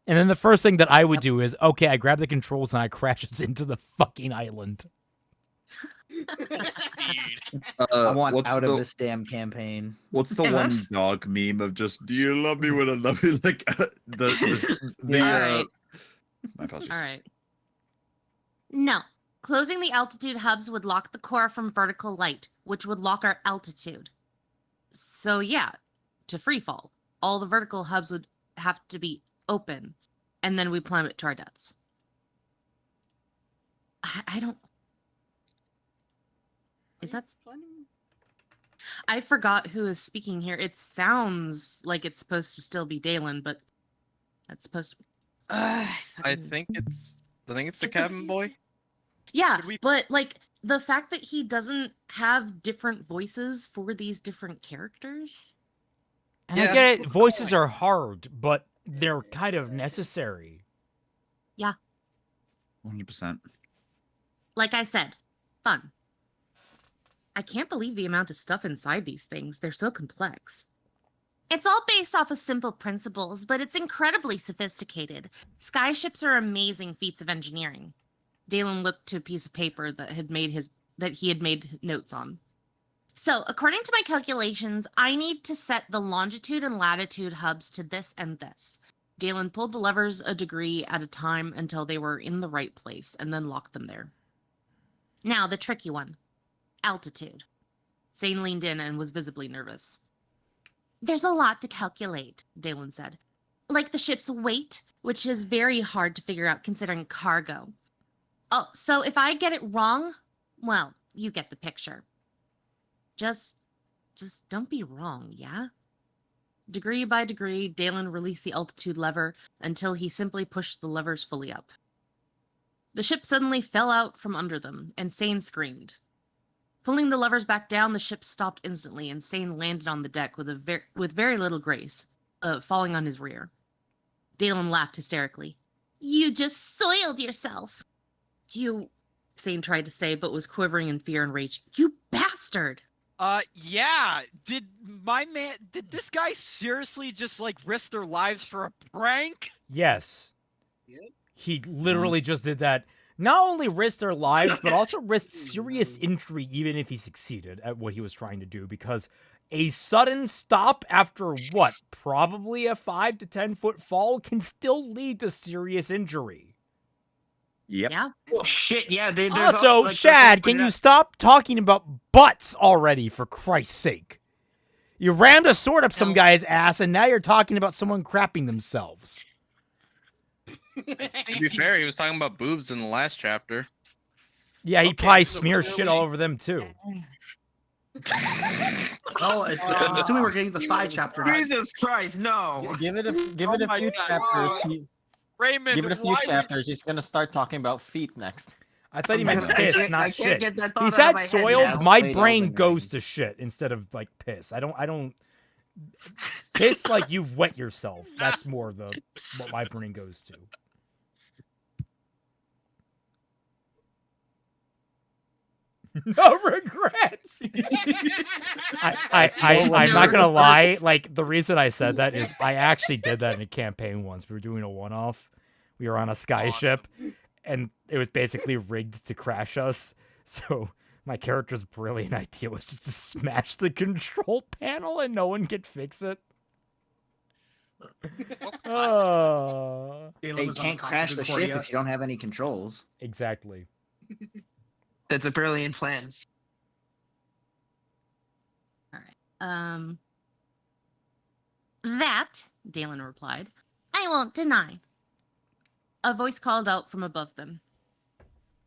And then the first thing that I would do is, okay, I grab the controls and I crash us into the fucking island. I want out of this damn campaign. What's the one dog meme of just, do you love me when I love you? Like, my apologies. All right. No. Closing the altitude hubs would lock the core from vertical light, which would lock our altitude. So yeah, to free fall, all the vertical hubs would have to be open, and then we plummet to our deaths. I don't... Is that... I forgot who is speaking here. It sounds like it's supposed to still be Dalen, but that's supposed to be... I think it's the cabin boy. Yeah, but like the fact that he doesn't have different voices for these different characters. And I get it, voices are hard, but they're kind of necessary. Yeah. 100%. Like I said, fun. I can't believe the amount of stuff inside these things. They're so complex. It's all based off of simple principles, but it's incredibly sophisticated. Skyships are amazing feats of engineering. Dalen looked to a piece of paper that he had made notes on. So, according to my calculations, I need to set the longitude and latitude hubs to this and this. Dalen pulled the levers a degree at a time until they were in the right place, and then locked them there. Now, the tricky one. Altitude. Zane leaned in and was visibly nervous. There's a lot to calculate, Dalen said. Like the ship's weight, which is very hard to figure out considering cargo. Oh, so if I get it wrong, well, you get the picture. Just don't be wrong, yeah? Degree by degree, Dalen released the altitude lever until he simply pushed the levers fully up. The ship suddenly fell out from under them, and Sane screamed. Pulling the levers back down, the ship stopped instantly, and Sane landed on the deck with very little grace, falling on his rear. Dalen laughed hysterically. You just soiled yourself. You, Sane tried to say, but was quivering in fear and rage. You bastard! Yeah. Did this guy seriously just like risk their lives for a prank? Yes. He literally just did that. Not only risked their lives, but also risked serious injury even if he succeeded at what he was trying to do, because a sudden stop after what? Probably a 5 to 10 foot fall can still lead to serious injury. Yep. Yeah. Oh shit! Yeah. Also, Shad, can you stop talking about butts already, for Christ's sake? You rammed a sword up some guy's ass, and now you're talking about someone crapping themselves. To be fair, he was talking about boobs in the last chapter. Yeah, he probably smears shit all over them too. Oh, assuming we're getting the thigh chapter. Jesus Christ, no! Give it a few chapters. Raymond, give it a few chapters. He's gonna start talking about feet next. I thought he meant piss, not shit. He said said soiled. My brain goes to shit instead of like piss. I don't piss like you've wet yourself. That's more of what my brain goes to. No regrets. I'm not gonna lie. Like the reason I said that is I actually did that in a campaign once. We were doing a one-off. We were on a skyship, and it was basically rigged to crash us. So my character's brilliant idea was to just smash the control panel, and no one could fix it. You can't crash the ship if you don't have any controls. Exactly. That's a brilliant plan. All right. That, Dalen replied, I won't deny. A voice called out from above them.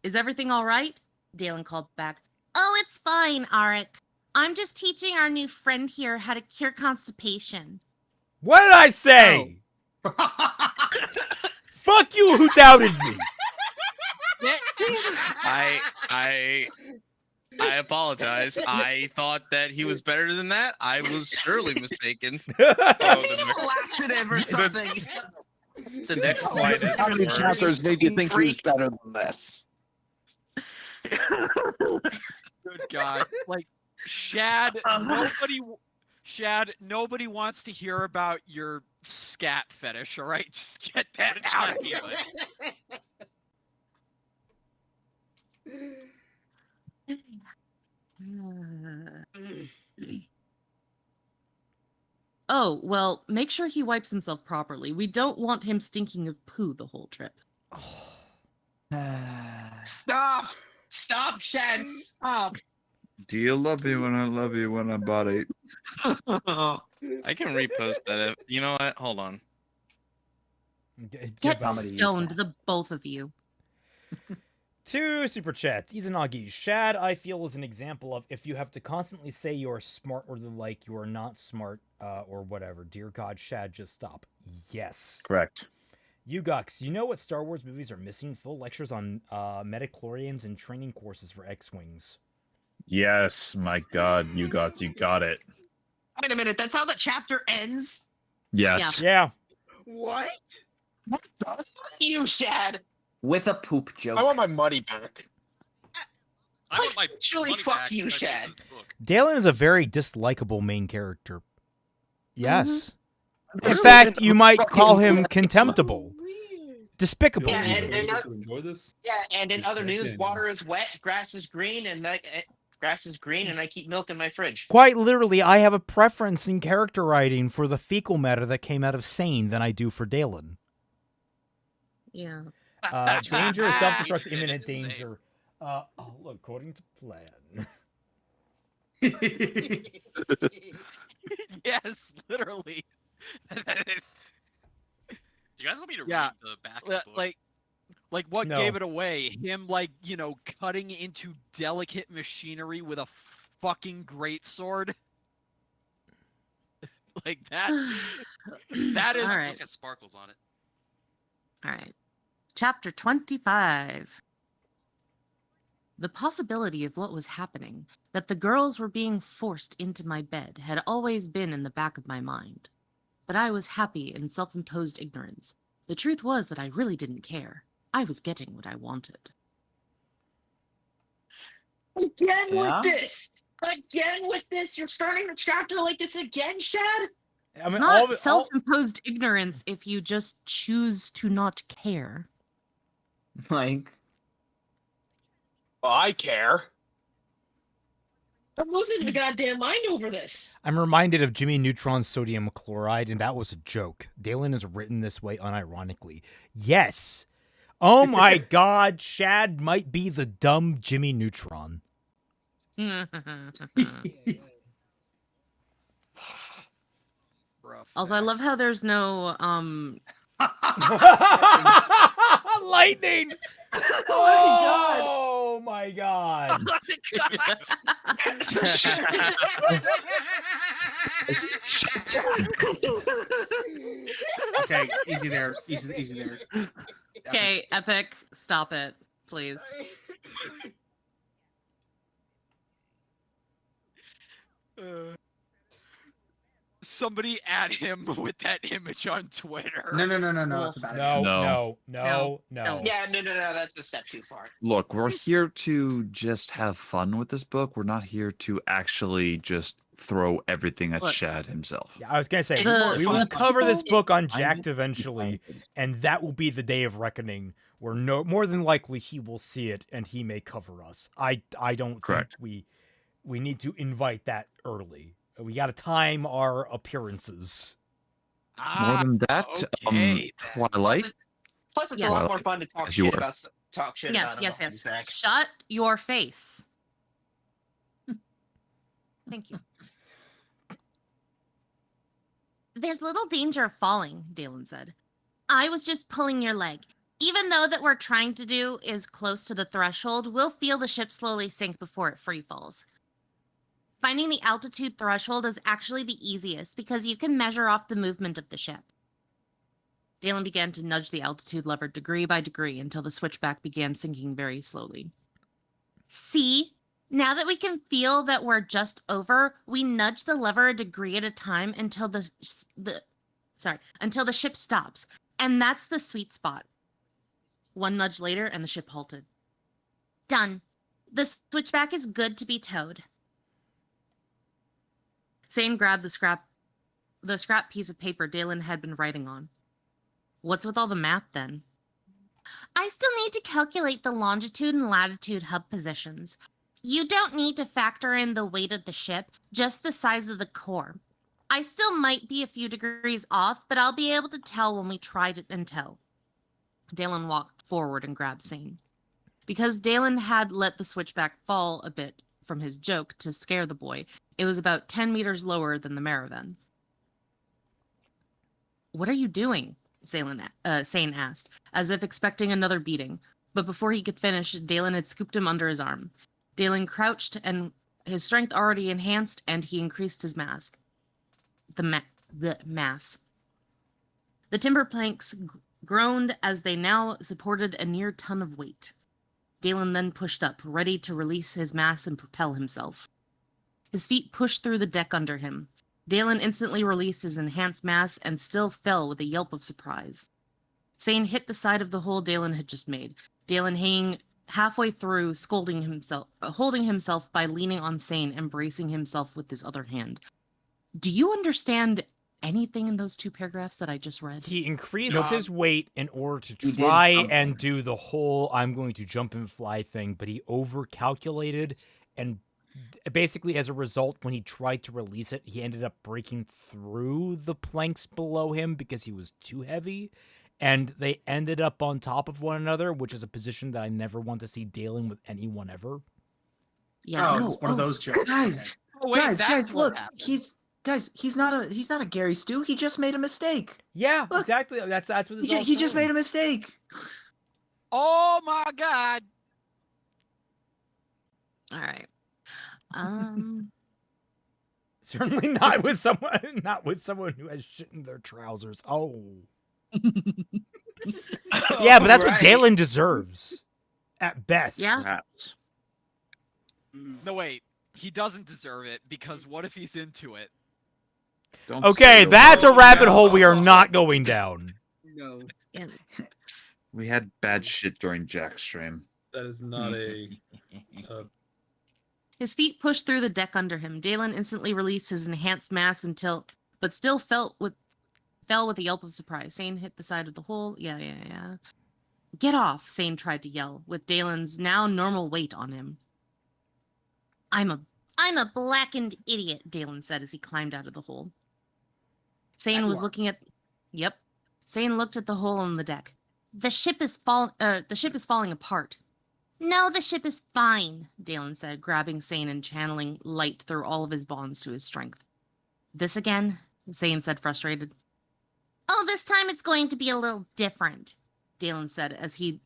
Is everything all right? Dalen called back. Oh, it's fine, Arik. I'm just teaching our new friend here how to cure constipation. What did I say? Fuck you, who doubted me? I apologize. I thought that he was better than that. I was surely mistaken. Laxative or something. The next slide is How many worse. chapters made you think he was better than this? Good God. Like, Shad, nobody wants to hear about your scat fetish, all right? Just get that out of here. Oh, well, make sure he wipes himself properly. We don't want him stinking of poo the whole trip. Stop! Stop, Shad! Stop! Do you love me when I love you when I body? I can repost that. You know what? Hold on. Get stoned, the both of you. 2 super chats. Izanagi. Shad, I feel, is an example of if you have to constantly say you're smart or the like, you are not smart or whatever. Dear God, Shad, just stop. Yes. Correct. Yugux, you know what Star Wars movies are missing? Full lectures on metachlorians and training courses for X-Wings. Yes, my God, you got it. Wait a minute, that's how the chapter ends? Yes. Yeah. What? What the fuck you, Shad? With a poop joke. I want my money back. I want my Actually, money fuck back you, because I Shad. read this book. Dalen is a very dislikable main character. Yes. In Really? fact, you might call him contemptible. Despicable. Yeah, even. Enjoy this? Yeah, and in other news, Okay, water is wet, grass is green, and grass is green, and I keep milk in my fridge. Quite literally, I have a preference in character writing for the fecal matter that came out of Sane than I do for Dalen. Yeah. Danger, self-destruct, imminent danger. According to plan. Yes, literally. You guys want me to Yeah, read the back of the book? Like what No. gave it away? Him, like, cutting into delicate machinery with a fucking greatsword. Like that. That is. All right. Look at sparkles on it. All right. Chapter 25. The possibility of what was happening, that the girls were being forced into my bed, had always been in the back of my mind. But I was happy in self-imposed ignorance. The truth was that I really didn't care. I was getting what I wanted. Again Yeah? with this! Again with this! You're starting a chapter like this again, Shad? It's not self-imposed ignorance if you just choose to not care. Like, Well, I care. I'm losing the goddamn mind over this. I'm reminded of Jimmy Neutron's sodium chloride, and that was a joke. Dalen is written this way unironically. Yes. Oh my God, Shad might be the dumb Jimmy Neutron. Also, I love how there's no Lightning! Oh my God! Okay, easy there. Easy there. Okay, Epic, stop it, please. somebody at him with that image on Twitter. No, it's a bad idea. No. Yeah, no, that's a step too far. Look, we're here to just have fun with this book. We're not here to actually just throw everything at Look. Shad himself. Yeah, I was gonna say we will cover this book on Jacked eventually, and that will be the day of reckoning, where more than likely he will see it and he may cover us. I don't Correct. think we need to invite that early. We got to time our appearances. More than that, Twilight. Plus, it's Yeah. a lot more fun to talk As you shit were. about talk shit Yes, about yes, him yes. behind his back. Shut your face. Thank you. There's little danger of falling, Dalen said. I was just pulling your leg. Even though that we're trying to do is close to the threshold, we'll feel the ship slowly sink before it free falls. Finding the altitude threshold is actually the easiest because you can measure off the movement of the ship. Dalen began to nudge the altitude lever degree by degree until the switchback began sinking very slowly. See? Now that we can feel that we're just over, we nudge the lever a degree at a time until until the ship stops. And that's the sweet spot. One nudge later and the ship halted. Done. The switchback is good to be towed. Sane grabbed the scrap piece of paper Dalen had been writing on. What's with all the math then? I still need to calculate the longitude and latitude hub positions. You don't need to factor in the weight of the ship, just the size of the core. I still might be a few degrees off, but I'll be able to tell when we tried it in tow. Dalen walked forward and grabbed Sane. Because Dalen had let the switchback fall a bit from his joke to scare the boy, it was about 10 meters lower than the Maraven. What are you doing? Sane asked, as if expecting another beating. But before he could finish, Dalen had scooped him under his arm. Dalen crouched, and his strength already enhanced, and he increased his mass. The mass. The timber planks groaned as they now supported a near ton of weight. Dalen then pushed up, ready to release his mass and propel himself. His feet pushed through the deck under him. Dalen instantly released his enhanced mass and still fell with a yelp of surprise. Sane hit the side of the hole Dalen had just made. Dalen hanging halfway through, holding himself by leaning on Sane and bracing himself with his other hand. Do you understand anything in those two paragraphs that I just read? He increased his weight in order to try and do the whole I'm going to jump and fly thing, but he overcalculated, and basically as a result, when he tried to release it, he ended up breaking through the planks below him because he was too heavy, and they ended up on top of one another, which is a position that I never want to see Dalen with anyone ever. Yeah, it's one of those jokes. Guys, guys, look, he's not a Gary Stu. He just made a mistake. Yeah, Look, exactly. That's what this he just made a mistake. Oh my god. All right. Certainly not with someone who has shit in their trousers. Oh. Yeah, but that's what Dalen deserves. At best. Yeah. No, wait. He doesn't deserve it because what if he's into it? Okay, that's a rabbit hole we are not going down. No. We had bad shit during Jack's stream. That is not a. His feet pushed through the deck under him. Dalen instantly released his enhanced mass but still fell with a yelp of surprise. Sane hit the side of the hole. Yeah. Get off, Sane tried to yell, with Dalen's now normal weight on him. I'm a blackened idiot, Dalen said as he climbed out of the hole. Sane was looking at... Yep. Sane looked at the hole on the deck. The ship is falling apart. No, the ship is fine, Dalen said, grabbing Sane and channeling light through all of his bonds to his strength. This again? Sane said, frustrated. Oh, this time it's going to be a little different, Dalen said as he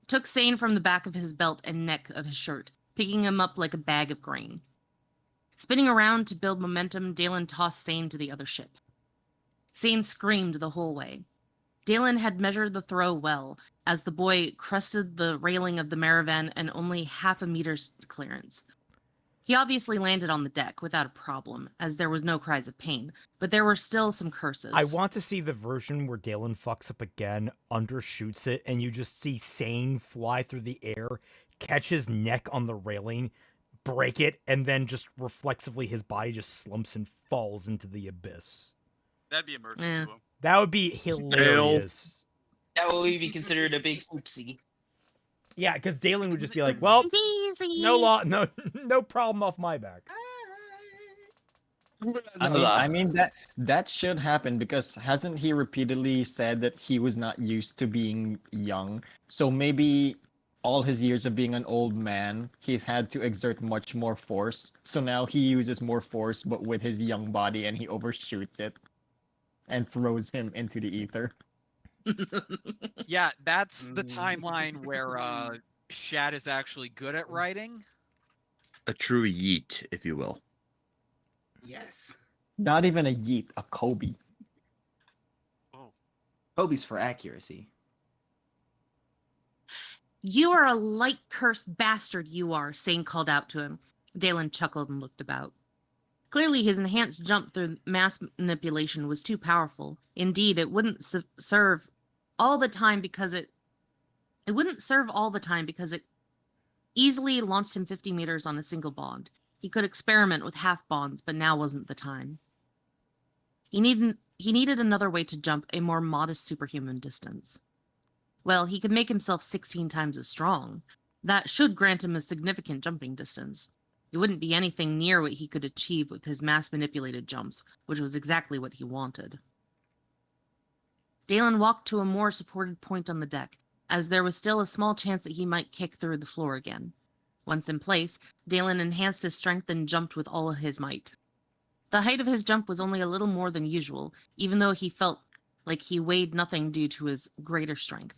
took Sane from the back of his belt and neck of his shirt, picking him up like a bag of grain. Spinning around to build momentum, Dalen tossed Sane to the other ship. Sane screamed the whole way. Dalen had measured the throw well, as the boy crested the railing of the Maraven and only half a meter's clearance. He obviously landed on the deck without a problem, as there was no cries of pain, but there were still some curses. I want to see the version where Dalen fucks up again, undershoots it, and you just see Sane fly through the air, catch his neck on the railing, break it, and then just reflexively his body just slumps and falls into the abyss. That'd be immersive to him. That would be hilarious. That would be considered a big oopsie. Yeah, because Dalen would just be like, well, no problem off my back. I mean that should happen because hasn't he repeatedly said that he was not used to being young? So maybe all his years of being an old man, he's had to exert much more force. So now he uses more force, but with his young body, and he overshoots it and throws him into the ether. Yeah, that's the timeline where Shad is actually good at writing. A true yeet, if you will. Yes. Not even a yeet, a Kobe. Kobe's for accuracy. You are a light-cursed bastard, you are, Sane called out to him. Dalen chuckled and looked about. Clearly, his enhanced jump through mass manipulation was too powerful. Indeed, it wouldn't serve all the time because it easily launched him 50 meters on a single bond. He could experiment with half bonds, but now wasn't the time. He needed another way to jump a more modest superhuman distance. Well, he could make himself 16 times as strong. That should grant him a significant jumping distance. It wouldn't be anything near what he could achieve with his mass-manipulated jumps, which was exactly what he wanted. Dalen walked to a more supported point on the deck, as there was still a small chance that he might kick through the floor again. Once in place, Dalen enhanced his strength and jumped with all of his might. The height of his jump was only a little more than usual, even though he felt like he weighed nothing due to his greater strength.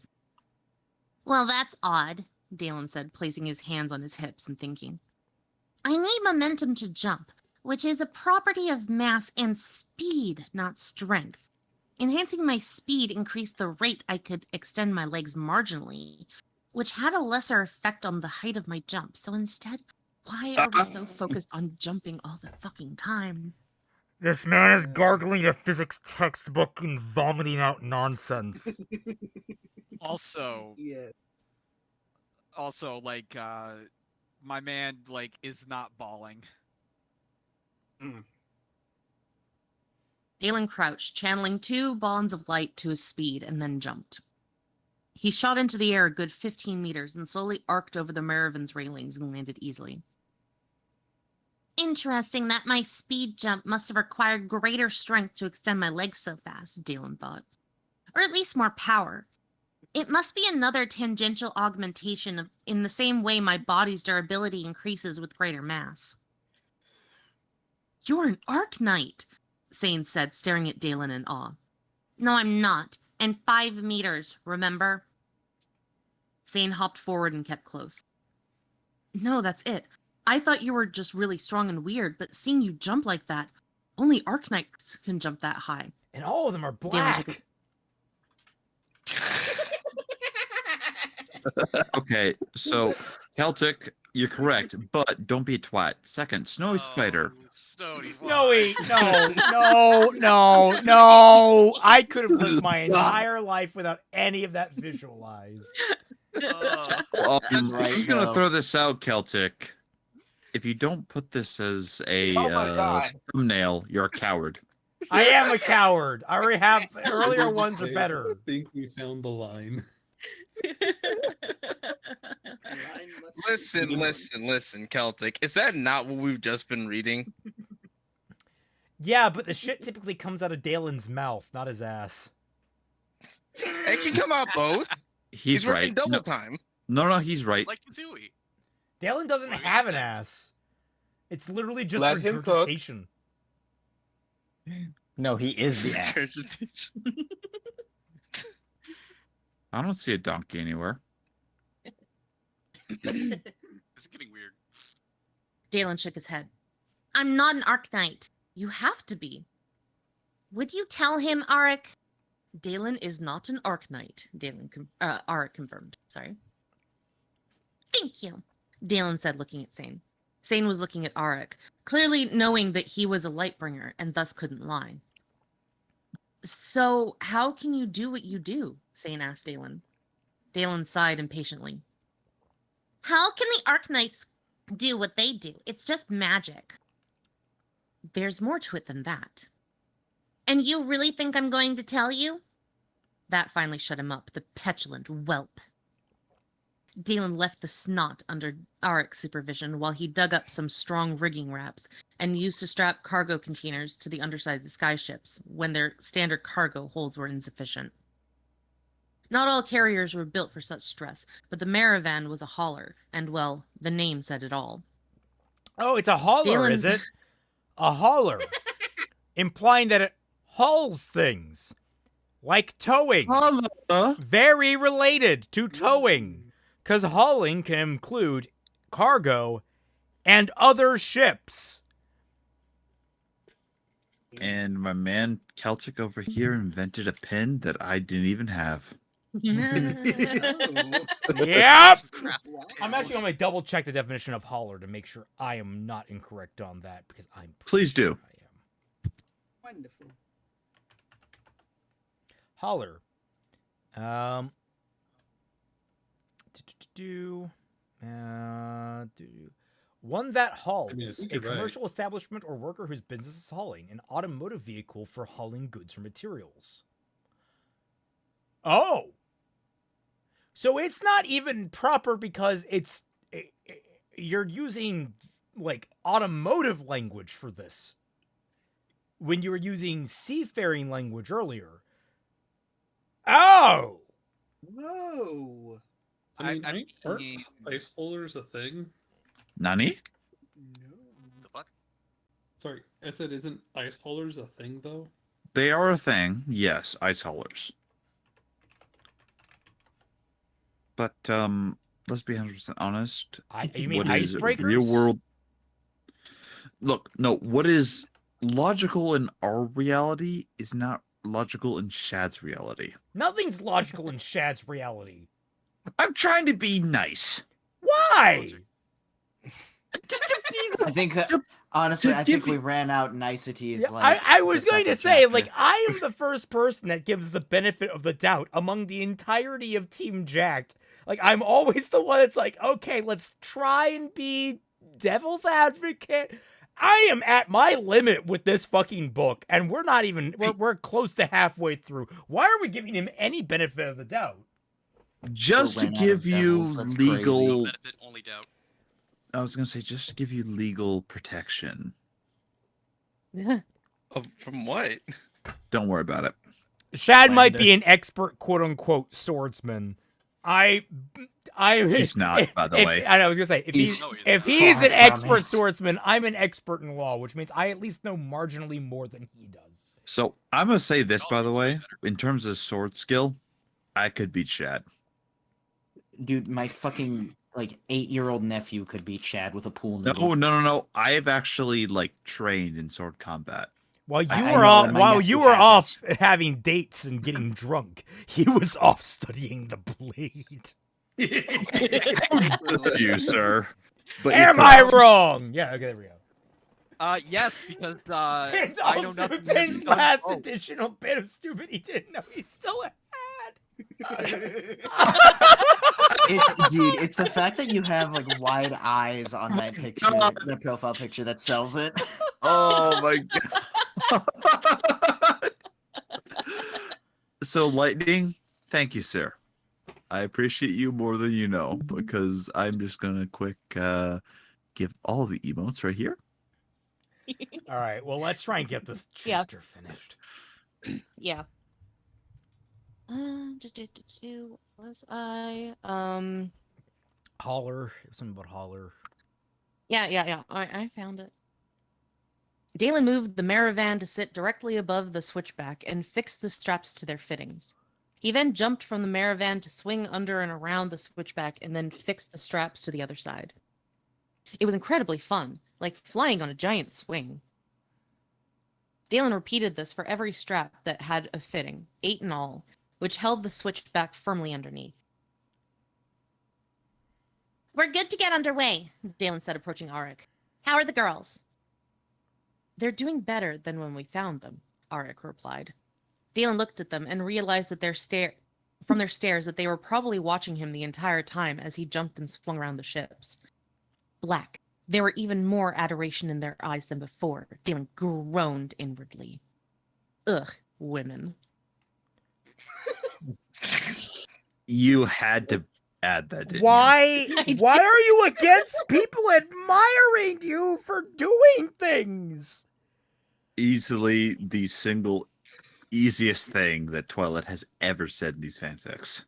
Well, that's odd, Dalen said, placing his hands on his hips and thinking. I need momentum to jump, which is a property of mass and speed, not strength. Enhancing my speed increased the rate I could extend my legs marginally, which had a lesser effect on the height of my jump. So instead, why are we so focused on jumping all the fucking time? This man is gargling a physics textbook and vomiting out nonsense. Also, like, my man, like, is not bawling. Dalen crouched, channeling 2 bonds of light to his speed, and then jumped. He shot into the air a good 15 meters and slowly arced over the Meravin's railings and landed easily. Interesting that my speed jump must have required greater strength to extend my legs so fast, Dalen thought. Or at least more power. It must be another tangential augmentation in the same way my body's durability increases with greater mass. You're an Arc Knight, Sane said, staring at Dalen in awe. No, I'm not. And 5 meters, remember? Sane hopped forward and kept close. No, that's it. I thought you were just really strong and weird, but seeing you jump like that, only Arc Knights can jump that high. And all of them are black. Okay, so Celtic, you're correct, but don't be a twat. Second, Snowy Spider. Snowy, no. I could have lived my entire life without any of that visualized. Well, I'm gonna throw this out, Celtic. If you don't put this as a thumbnail, you're a coward. I am a coward. I already have earlier ones are better. I think we found the line. Listen, Celtic. Is that not what we've just been reading? Yeah, but the shit typically comes out of Dalen's mouth, not his ass. It can come out both. He's working right. double time. No, he's right. Like Kazooie. Dalen doesn't have an ass. It's literally just Let him cook. regurgitation. No, he is the ass. I don't see a donkey anywhere. It's getting weird. Dalen shook his head. I'm not an Arc Knight. You have to be. Would you tell him, Arik? Dalen is not an Arc Knight, Arik confirmed. Sorry. Thank you, Dalen said, looking at Sane. Sane was looking at Arik, clearly knowing that he was a Lightbringer and thus couldn't lie. So, how can you do what you do? Sane asked Dalen. Dalen sighed impatiently. How can the Arknights do what they do? It's just magic. There's more to it than that. And you really think I'm going to tell you? That finally shut him up, the petulant whelp. Dalen left the snot under Arik's supervision while he dug up some strong rigging wraps and used to strap cargo containers to the undersides of skyships when their standard cargo holds were insufficient. Not all carriers were built for such stress, but the Maravan was a hauler, and, well, the name said it all. Oh, it's a hauler, is it? A hauler. Implying that it hauls things. Like towing. Very related to towing. Because hauling can include cargo and other ships. And my man Celtic over here invented a pen that I didn't even have. Yep. I'm actually going to double check the definition of hauler to make sure I am not incorrect on that, because I'm Please do. Wonderful. Hauler. One that hauls. A commercial establishment or worker whose business is hauling. An automotive vehicle for hauling goods or materials. Oh! So it's not even proper because you're using, like, automotive language for this. When you were using seafaring language earlier. Oh! Whoa! I mean, aren't ice holders a thing? Nani? The fuck? Sorry, I said, isn't ice holders a thing, though? They are a thing, yes, ice haulers. But let's be 100% honest. You mean icebreakers? Real world. Look, no. What is logical in our reality is not logical in Shad's reality. Nothing's logical in Shad's reality. I'm trying to be nice. Why? I think that, honestly, I think we ran out niceties. Yeah, like I was the going to second say, chapter. like, I am the first person that gives the benefit of the doubt among the entirety of Team Jacked. Like, I'm always the one that's like, okay, let's try and be devil's advocate. I am at my limit with this fucking book, and we're not even, we're close to halfway through. Why are we giving him any benefit of the doubt? Just to give you legal. Benefit, only doubt. I was gonna say, just to give you legal protection. From what? Don't worry about it. Shad might be an expert, quote unquote, swordsman. He's not, by the way. I was gonna say, if he's an expert swordsman, I'm an expert in law, which means I at least know marginally more than he does. So I'm gonna say this, by the way, in terms of sword skill, I could beat Shad. Dude, my fucking 8-year-old nephew could beat Shad with a pool noodle. No. I have actually trained in sword combat. While you were off having dates and getting drunk, he was off studying the blade. You, sir. But am I wrong? Yeah, okay, there we go. Yes, because It's I know also nothing. Ben's last additional bit of stupid he didn't know he still had. It's the fact that you have wide eyes on that picture, that profile picture that sells it. Oh my god. So Lightning, thank you, sir. I appreciate you more than you know, because I'm just gonna quick give all the emotes right here. All right, well, let's try and get this chapter finished. Yeah. Was I Holler, something about holler. Yeah. I found it. Dalen moved the Maravan to sit directly above the switchback and fixed the straps to their fittings. He then jumped from the Maravan to swing under and around the switchback and then fixed the straps to the other side. It was incredibly fun, like flying on a giant swing. Dalen repeated this for every strap that had a fitting, 8 in all, which held the switchback firmly underneath. We're good to get underway, Dalen said, approaching Arik. How are the girls? They're doing better than when we found them, Arik replied. Dalen looked at them and realized that from their stares that they were probably watching him the entire time as he jumped and swung around the ships. Black. There were even more adoration in their eyes than before. Dalen groaned inwardly. Ugh, women. You had to add that, didn't Why are you against people admiring you for doing things? Easily the single easiest thing that Twilight has ever said in these fanfics.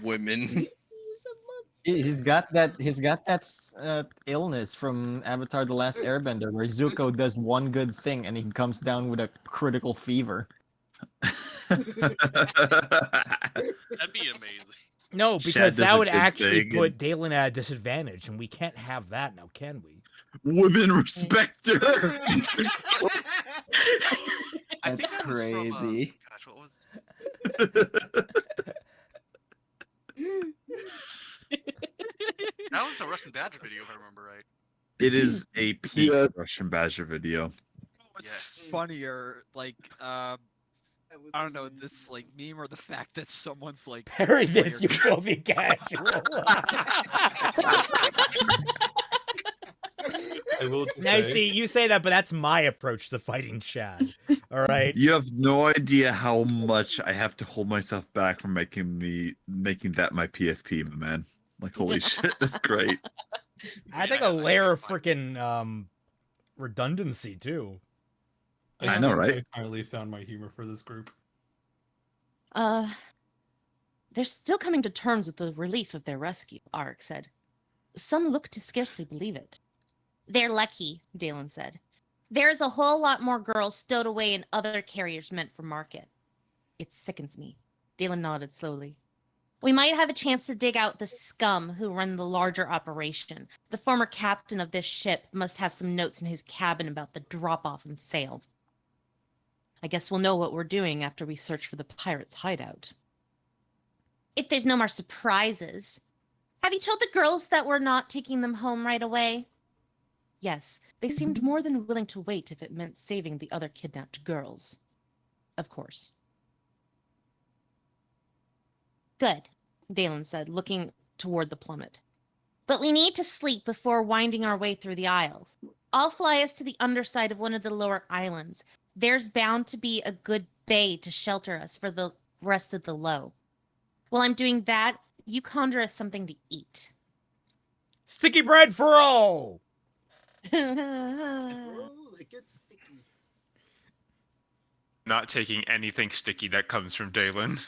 Women. He's got that illness from Avatar: The Last Airbender, where Zuko does one good thing and he comes down with a critical fever. That'd be amazing. No, because that would actually put Dalen at a disadvantage, and we can't have that now, can we? Women respect her. That's crazy. Gosh, what was? That was a Russian Badger video, if I remember right. It is a peak Russian Badger video. What's funnier, like, I don't know, this like meme or the fact that someone's like, Parry this, you filthy casual. Now, see, you say that, but that's my approach to fighting Shad. All right. You have no idea how much I have to hold myself back from making that my PFP, my man. Like, holy shit, that's great. I think a layer of freaking redundancy too. I know, right? I finally found my humor for this group. They're still coming to terms with the relief of their rescue, Arik said. Some look to scarcely believe it. They're lucky, Dalen said. There's a whole lot more girls stowed away in other carriers meant for market. It sickens me. Dalen nodded slowly. We might have a chance to dig out the scum who run the larger operation. The former captain of this ship must have some notes in his cabin about the drop-off and sale. I guess we'll know what we're doing after we search for the pirates' hideout. If there's no more surprises. Have you told the girls that we're not taking them home right away? Yes, they seemed more than willing to wait if it meant saving the other kidnapped girls. Of course. Good, Dalen said, looking toward the plummet. But we need to sleep before winding our way through the Isles. I'll fly us to the underside of one of the lower islands. There's bound to be a good bay to shelter us for the rest of the low. While I'm doing that, you conjure us something to eat. Sticky bread for all! Not taking anything sticky that comes from Dalen.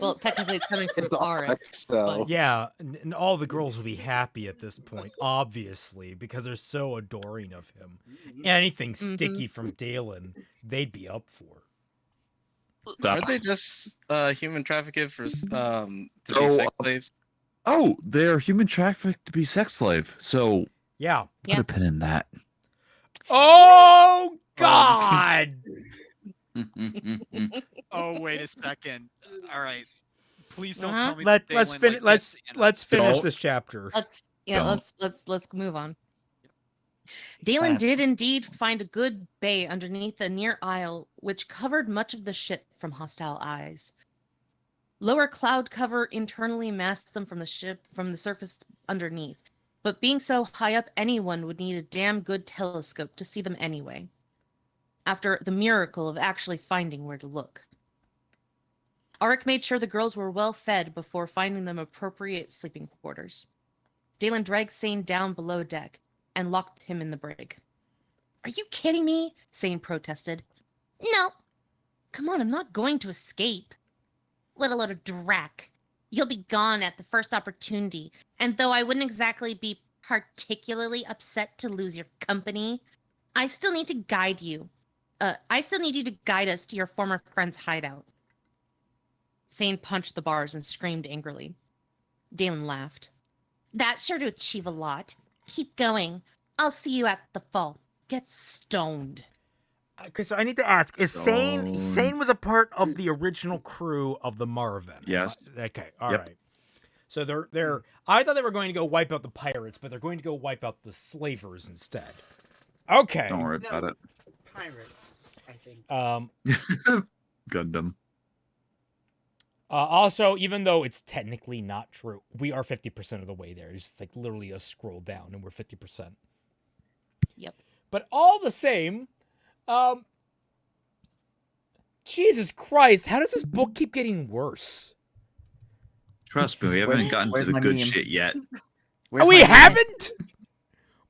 Well, technically it's coming from Arik. So. Yeah, and all the girls will be happy at this point, obviously, because they're so adoring of him. Anything sticky from Dalen, they'd be up for. Aren't they just human trafficked for to be sex slaves? Oh, they're human trafficked to be sex slave. So yeah, put a pin in that. Oh God! Oh, wait a second. All right. Please don't Uh-huh. tell me Let's finish this chapter. Let's move on. Dalen did indeed find a good bay underneath a near isle, which covered much of the ship from hostile eyes. Lower cloud cover internally masked them from the surface underneath, but being so high up, anyone would need a damn good telescope to see them anyway. After the miracle of actually finding where to look. Arik made sure the girls were well fed before finding them appropriate sleeping quarters. Dalen dragged Sane down below deck and locked him in the brig. Are you kidding me? Sane protested. No. Come on, I'm not going to escape. Little Drac. You'll be gone at the first opportunity, and though I wouldn't exactly be particularly upset to lose your company, I still need to guide you. I still need you to guide us to your former friend's hideout. Sane punched the bars and screamed angrily. Dalen laughed. That's sure to achieve a lot. Keep going. I'll see you at the fall. Get stoned. Okay, so I need to ask, is Sane was a part of the original crew of the Marvin? Yes. Okay, all right. So they're. I thought they were going to go wipe out the pirates, but they're going to go wipe out the slavers instead. Okay. Don't worry about it. Pirates, I think. Gundam. Also, even though it's technically not true, we are 50% of the way there. It's just like literally a scroll down, and we're 50%. Yep. But all the same, Jesus Christ, how does this book keep getting worse? Trust me, we haven't gotten to the good shit yet. We haven't.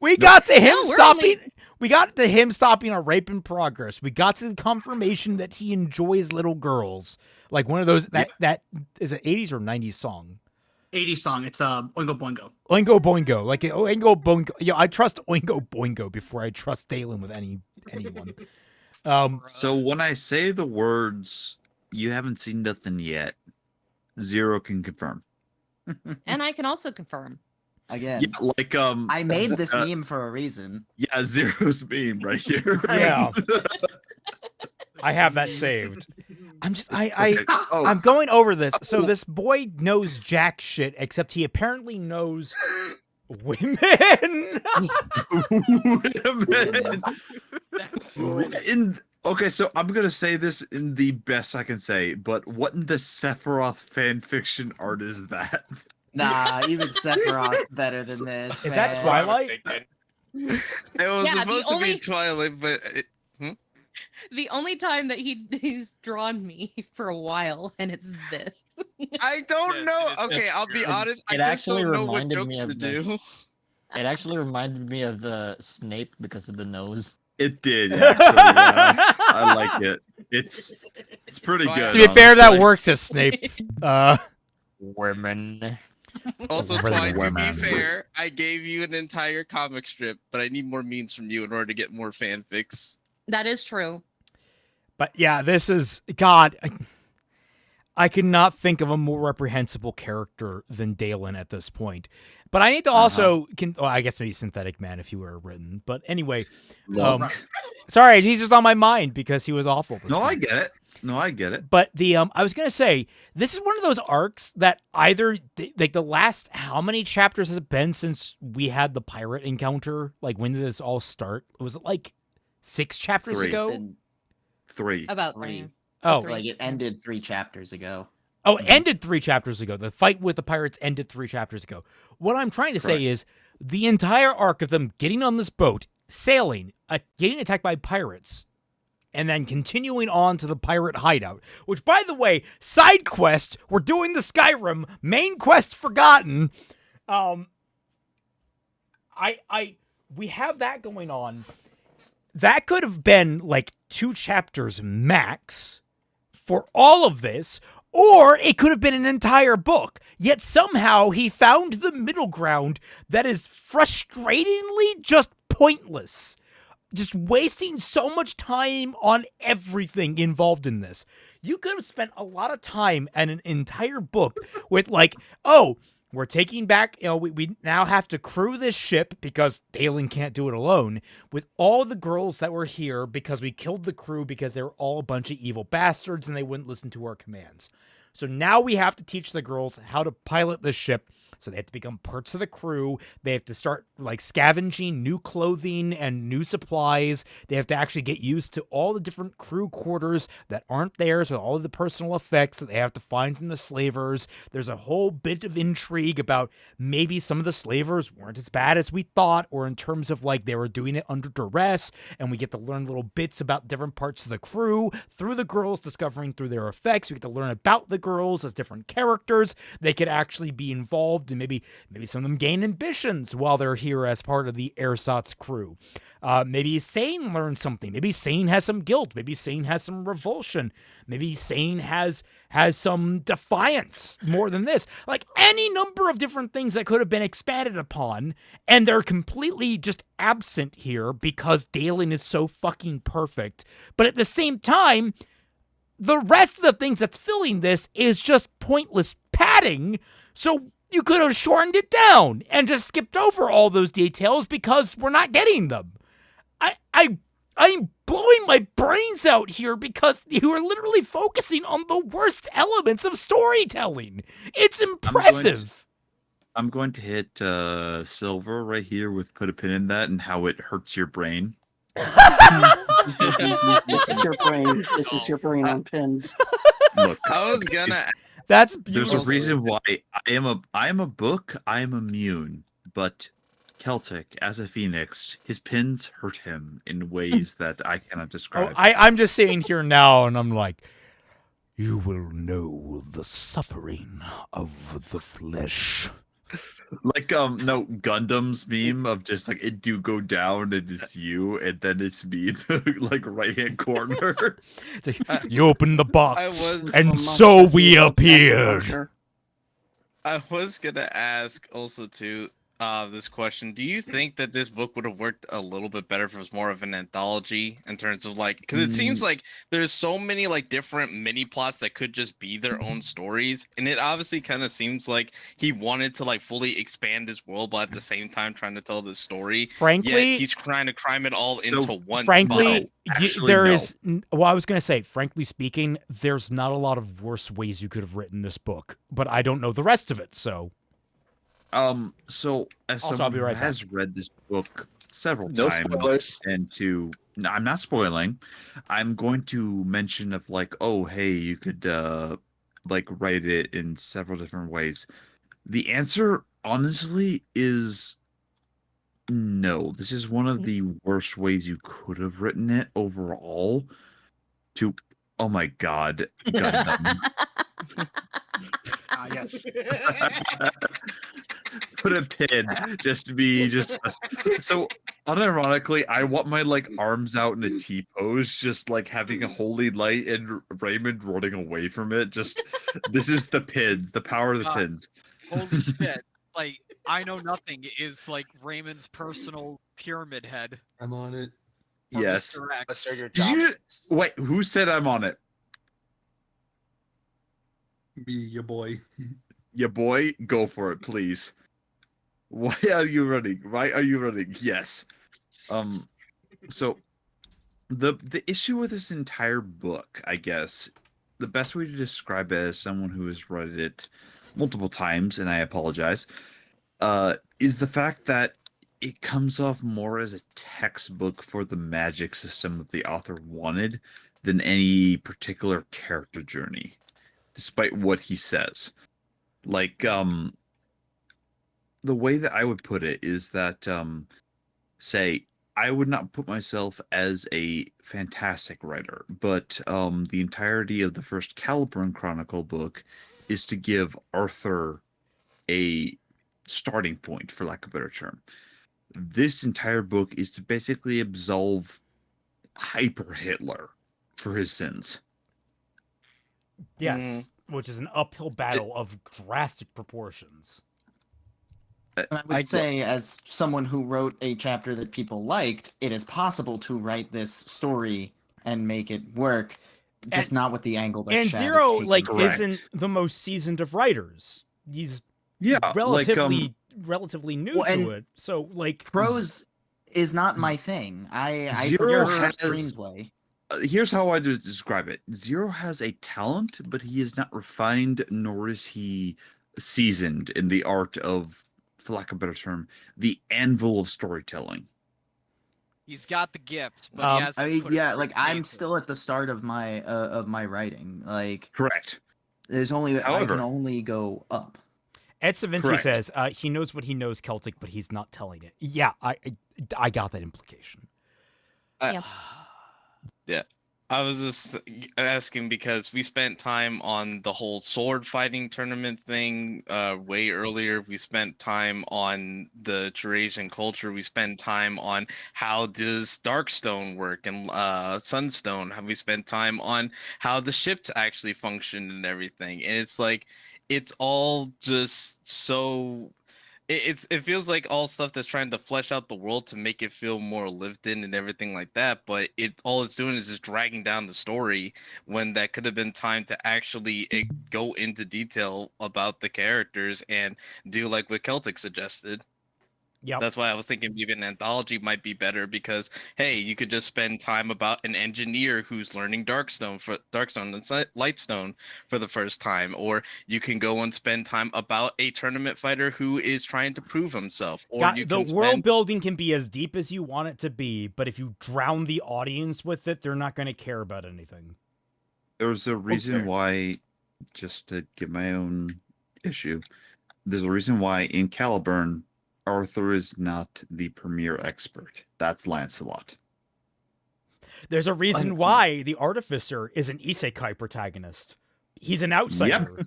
We got to him stopping. We got to him stopping a rape in progress. We got to the confirmation that he enjoys little girls, like one of those that is an 80s or 90s song. 80s song. It's Oingo Boingo. Oingo Boingo, like Oingo Boingo. Yeah, I trust Oingo Boingo before I trust Dalen with anyone. So when I say the words, you haven't seen nothing yet. Zero can confirm. And I can also confirm. Again. Yeah, like I made this meme for a reason. Yeah, Zero's meme right here. Yeah. I have that saved. I'm going over this. So this boy knows jack shit, except he apparently knows women. Okay, so I'm gonna say this in the best I can say, but what in the Sephiroth fanfiction art is that? Nah, even Sephiroth's better than this. Is that Twilight? It was supposed to be Twilight, but the only time that he's drawn me for a while, and it's this. I don't know. Okay, I'll be honest. I just don't know what jokes to do. It actually reminded me of the Snape because of the nose. It did. Actually, yeah. I like it. It's pretty good. To be fair, that works as Snape. Women. Also, Twine, to be fair, I gave you an entire comic strip, but I need more memes from you in order to get more fanfics. That is true. But yeah, this is God. I could not think of a more reprehensible character than Dalen at this point. But I need to also, I guess maybe Synthetic Man if he were written. But anyway, sorry, he's just on my mind because he was awful. I get it. No, I get it. But I was gonna say this is one of those arcs that either like the last how many chapters has it been since we had the pirate encounter? Like when did this all start? Was it like 6 chapters ago? 3. About 3. Oh, like it ended 3 chapters ago. Oh, it ended 3 chapters ago. The fight with the pirates ended 3 chapters ago. What I'm trying to say is the entire arc of them getting on this boat, sailing, getting attacked by pirates, and then continuing on to the pirate hideout. Which, by the way, side quest, we're doing the Skyrim, main quest forgotten. We have that going on. That could have been like 2 chapters max for all of this, or it could have been an entire book. Yet somehow he found the middle ground that is frustratingly just pointless. Just wasting so much time on everything involved in this. You could have spent a lot of time and an entire book with like, oh, we're taking back, we now have to crew this ship because Dalen can't do it alone with all the girls that were here because we killed the crew because they were all a bunch of evil bastards and they wouldn't listen to our commands. So now we have to teach the girls how to pilot this ship. So they have to become parts of the crew. They have to start like scavenging new clothing and new supplies. They have to actually get used to all the different crew quarters that aren't theirs with all of the personal effects that they have to find from the slavers. There's a whole bit of intrigue about maybe some of the slavers weren't as bad as we thought, or in terms of like they were doing it under duress. And we get to learn little bits about different parts of the crew through the girls discovering through their effects. We get to learn about the girls as different characters. They could actually be involved and maybe some of them gain ambitions while they're here as part of the ersatz crew. Maybe Sane learns something. Maybe Sane has some guilt. Maybe Sane has some revulsion. Maybe Sane has some defiance more than this. Like any number of different things that could have been expanded upon, and they're completely just absent here because Dalen is so fucking perfect. But at the same time, the rest of the things that's filling this is just pointless padding. So you could have shortened it down and just skipped over all those details because we're not getting them. I'm blowing my brains out here because you are literally focusing on the worst elements of storytelling. It's impressive. I'm going to hit Silver right here with put a pin in that and how it hurts your brain. This is your brain. This is your brain on pins. Look, I was gonna. That's there's beautiful. a reason why I am a book. I am immune, but Celtic as a phoenix, his pins hurt him in ways that I cannot describe. I'm just sitting here now, and I'm like, you will know the suffering of the flesh. Like no Gundam's meme of just like it do go down and it's you and then it's me in the like right hand corner. You open the box, was- and so we appeared. I was gonna ask also too this question. Do you think that this book would have worked a little bit better if it was more of an anthology in terms of like, because it seems like there's so many like different mini plots that could just be their own stories, and it obviously kind of seems like he wanted to like fully expand his world, but at the same time trying to tell this story. Frankly, yet he's trying to cram it all into one. Frankly, spot. well, I was going to say, frankly speaking, there's not a lot of worse ways you could have written this book, but I don't know the rest of it, so. So as Also, I'll someone be who right has read this book several No times, spoilers. and no, I'm not spoiling. I'm going to mention of like, oh, hey, you could like write it in several different ways. The answer, honestly, is no. This is one of the worst ways you could have written it overall. Oh my god, Gundam. Yes. Put a pin just to be so unironically I want my like arms out in a T pose, just like having a holy light and Raymond running away from it. Just this is the pins, the power of the pins. Holy shit! Like I know nothing is like Raymond's personal pyramid head. I'm on it. Or Yes. Mr. X. Wait, who said I'm on it? Me, your boy. Your boy, go for it, please. Why are you running? Why are you running? Yes. So the issue with this entire book, I guess, the best way to describe it as someone who has read it multiple times, and I apologize, is the fact that it comes off more as a textbook for the magic system that the author wanted than any particular character journey, despite what he says. Like, the way that I would put it is that, say, I would not put myself as a fantastic writer, but the entirety of the first Caliburn Chronicle book is to give Arthur a starting point, for lack of a better term. This entire book is to basically absolve Hyper Hitler for his sins. Yes, which is an uphill battle of drastic proportions. I would say, as someone who wrote a chapter that people liked, it is possible to write this story and make it work, just not with the angle that And Shad Zero, is like, taking. isn't the most seasoned of writers. He's relatively new to it. So, like, prose is not my thing. I Zero prefer has screenplay. Here's how I would describe it. Zero has a talent, but he is not refined, nor is he seasoned in the art of, for lack of a better term, the anvil of storytelling. He's got the gift, but he hasn't. I mean, put it yeah, through like the I'm paces. still at the start of my writing. Like, correct. There's only I However- can only go up. Ed Savinsky Correct. says he knows what he knows Celtic, but he's not telling it. Yeah, I got that implication. Yeah. I was just asking because we spent time on the whole sword fighting tournament thing way earlier. We spent time on the Eurasian culture. We spent time on how does Darkstone work and Sunstone. Have we spent time on how the ships actually function and everything? And it's like it's all just so. It feels like all stuff that's trying to flesh out the world to make it feel more lived in and everything like that, but all it's doing is just dragging down the story when that could have been time to actually go into detail about the characters and do like what Celtic suggested. Yep. That's why I was thinking maybe an anthology might be better because hey, you could just spend time about an engineer who's learning Darkstone and Lightstone for the first time, or you can go and spend time about a tournament fighter who is trying to prove himself. Or The world building can be as deep as you want it to be, but if you drown the audience with it, they're not going to care about anything. There's a reason why, just to give my own issue, there's a reason why in Caliburn, Arthur is not the premier expert. That's Lancelot. There's a reason why the Artificer is an isekai protagonist. He's an outsider. Yep.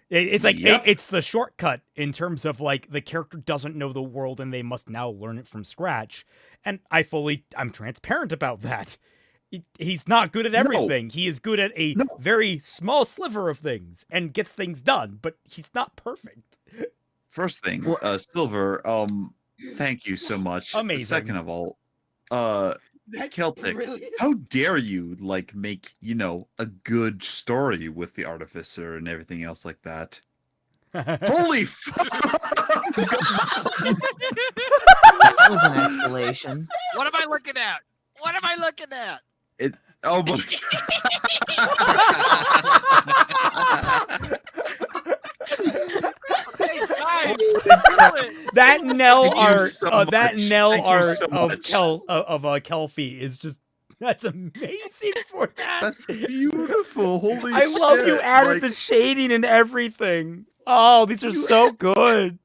It's like it's the shortcut in terms of like the character doesn't know the world and they must now learn it from scratch. And I'm transparent about that. He's not good at everything. No. He is good at a very small sliver of things and gets things done, but he's not perfect. First thing, Silver, thank you so much. Amazing. Second of all, Celtic, how dare you like make, a good story with the Artificer and everything else like that? Holy fuck! That was an escalation. What am I looking at? What am I looking at? Oh my That Nell art, of Kelpie is just that's amazing for that. That's beautiful. Holy I love you added the shading and everything. Oh, these are so good.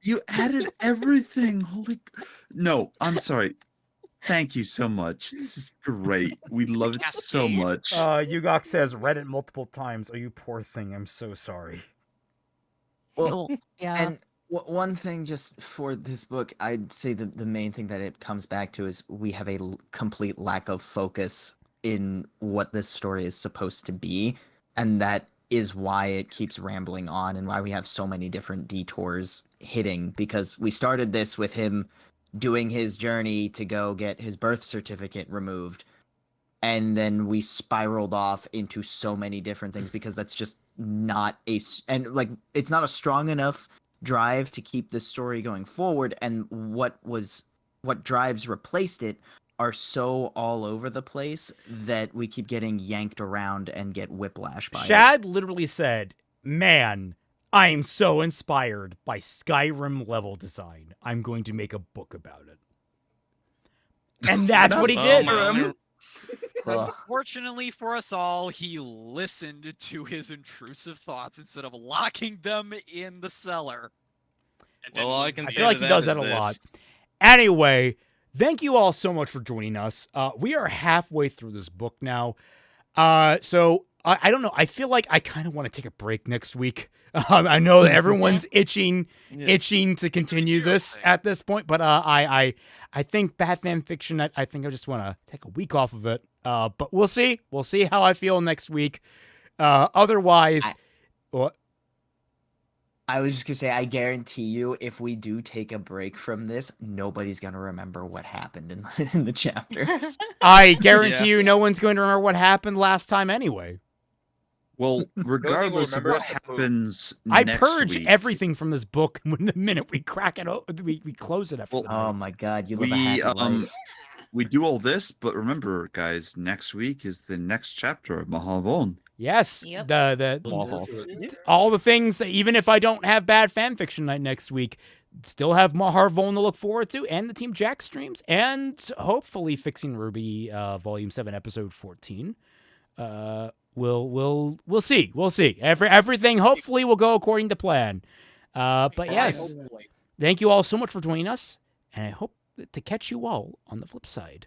You added everything. No, I'm sorry. Thank you so much. This is great. We love it so much. Yugok says, read it multiple times. Oh, you poor thing. I'm so sorry. Well, yeah. And one thing just for this book, I'd say the main thing that it comes back to is we have a complete lack of focus in what this story is supposed to be. And that is why it keeps rambling on and why we have so many different detours hitting, because we started this with him doing his journey to go get his birth certificate removed. And then we spiraled off into so many different things because that's just not it's not a strong enough drive to keep this story going forward. And what drives replaced it are so all over the place that we keep getting yanked around and get whiplash by Shad literally said, man, I am so inspired by Skyrim level design. I'm going to make a book about it. And that's what he did. Unfortunately for us all, he listened to his intrusive thoughts instead of locking them in the cellar. Well, I feel like he does that a lot. Anyway, thank you all so much for joining us. We are halfway through this book now. So I don't know. I feel like I kind of want to take a break next week. I know that everyone's itching to continue this at this point, but I think bad fan fiction. I think I just want to take a week off of it. But we'll see. We'll see how I feel next week. Otherwise, what? I was just gonna say, I guarantee you, if we do take a break from this, nobody's gonna remember what happened in the chapters. I guarantee you, no one's going to remember what happened last time anyway. Well, regardless of what happens I purge everything from this book when the minute we crack it we close it after oh my god, you live a happy life. We do all this, but remember, guys, next week is the next chapter of Mahavon. Yes, all the things that even if I don't have bad fan fiction night next week, still have Maharvon to look forward to, and the Team Jack streams, and hopefully Fixing Ruby, Volume 7, Episode 14. We'll see. Everything hopefully will go according to plan. But yes, thank you all so much for joining us, and I hope to catch you all on the flip side.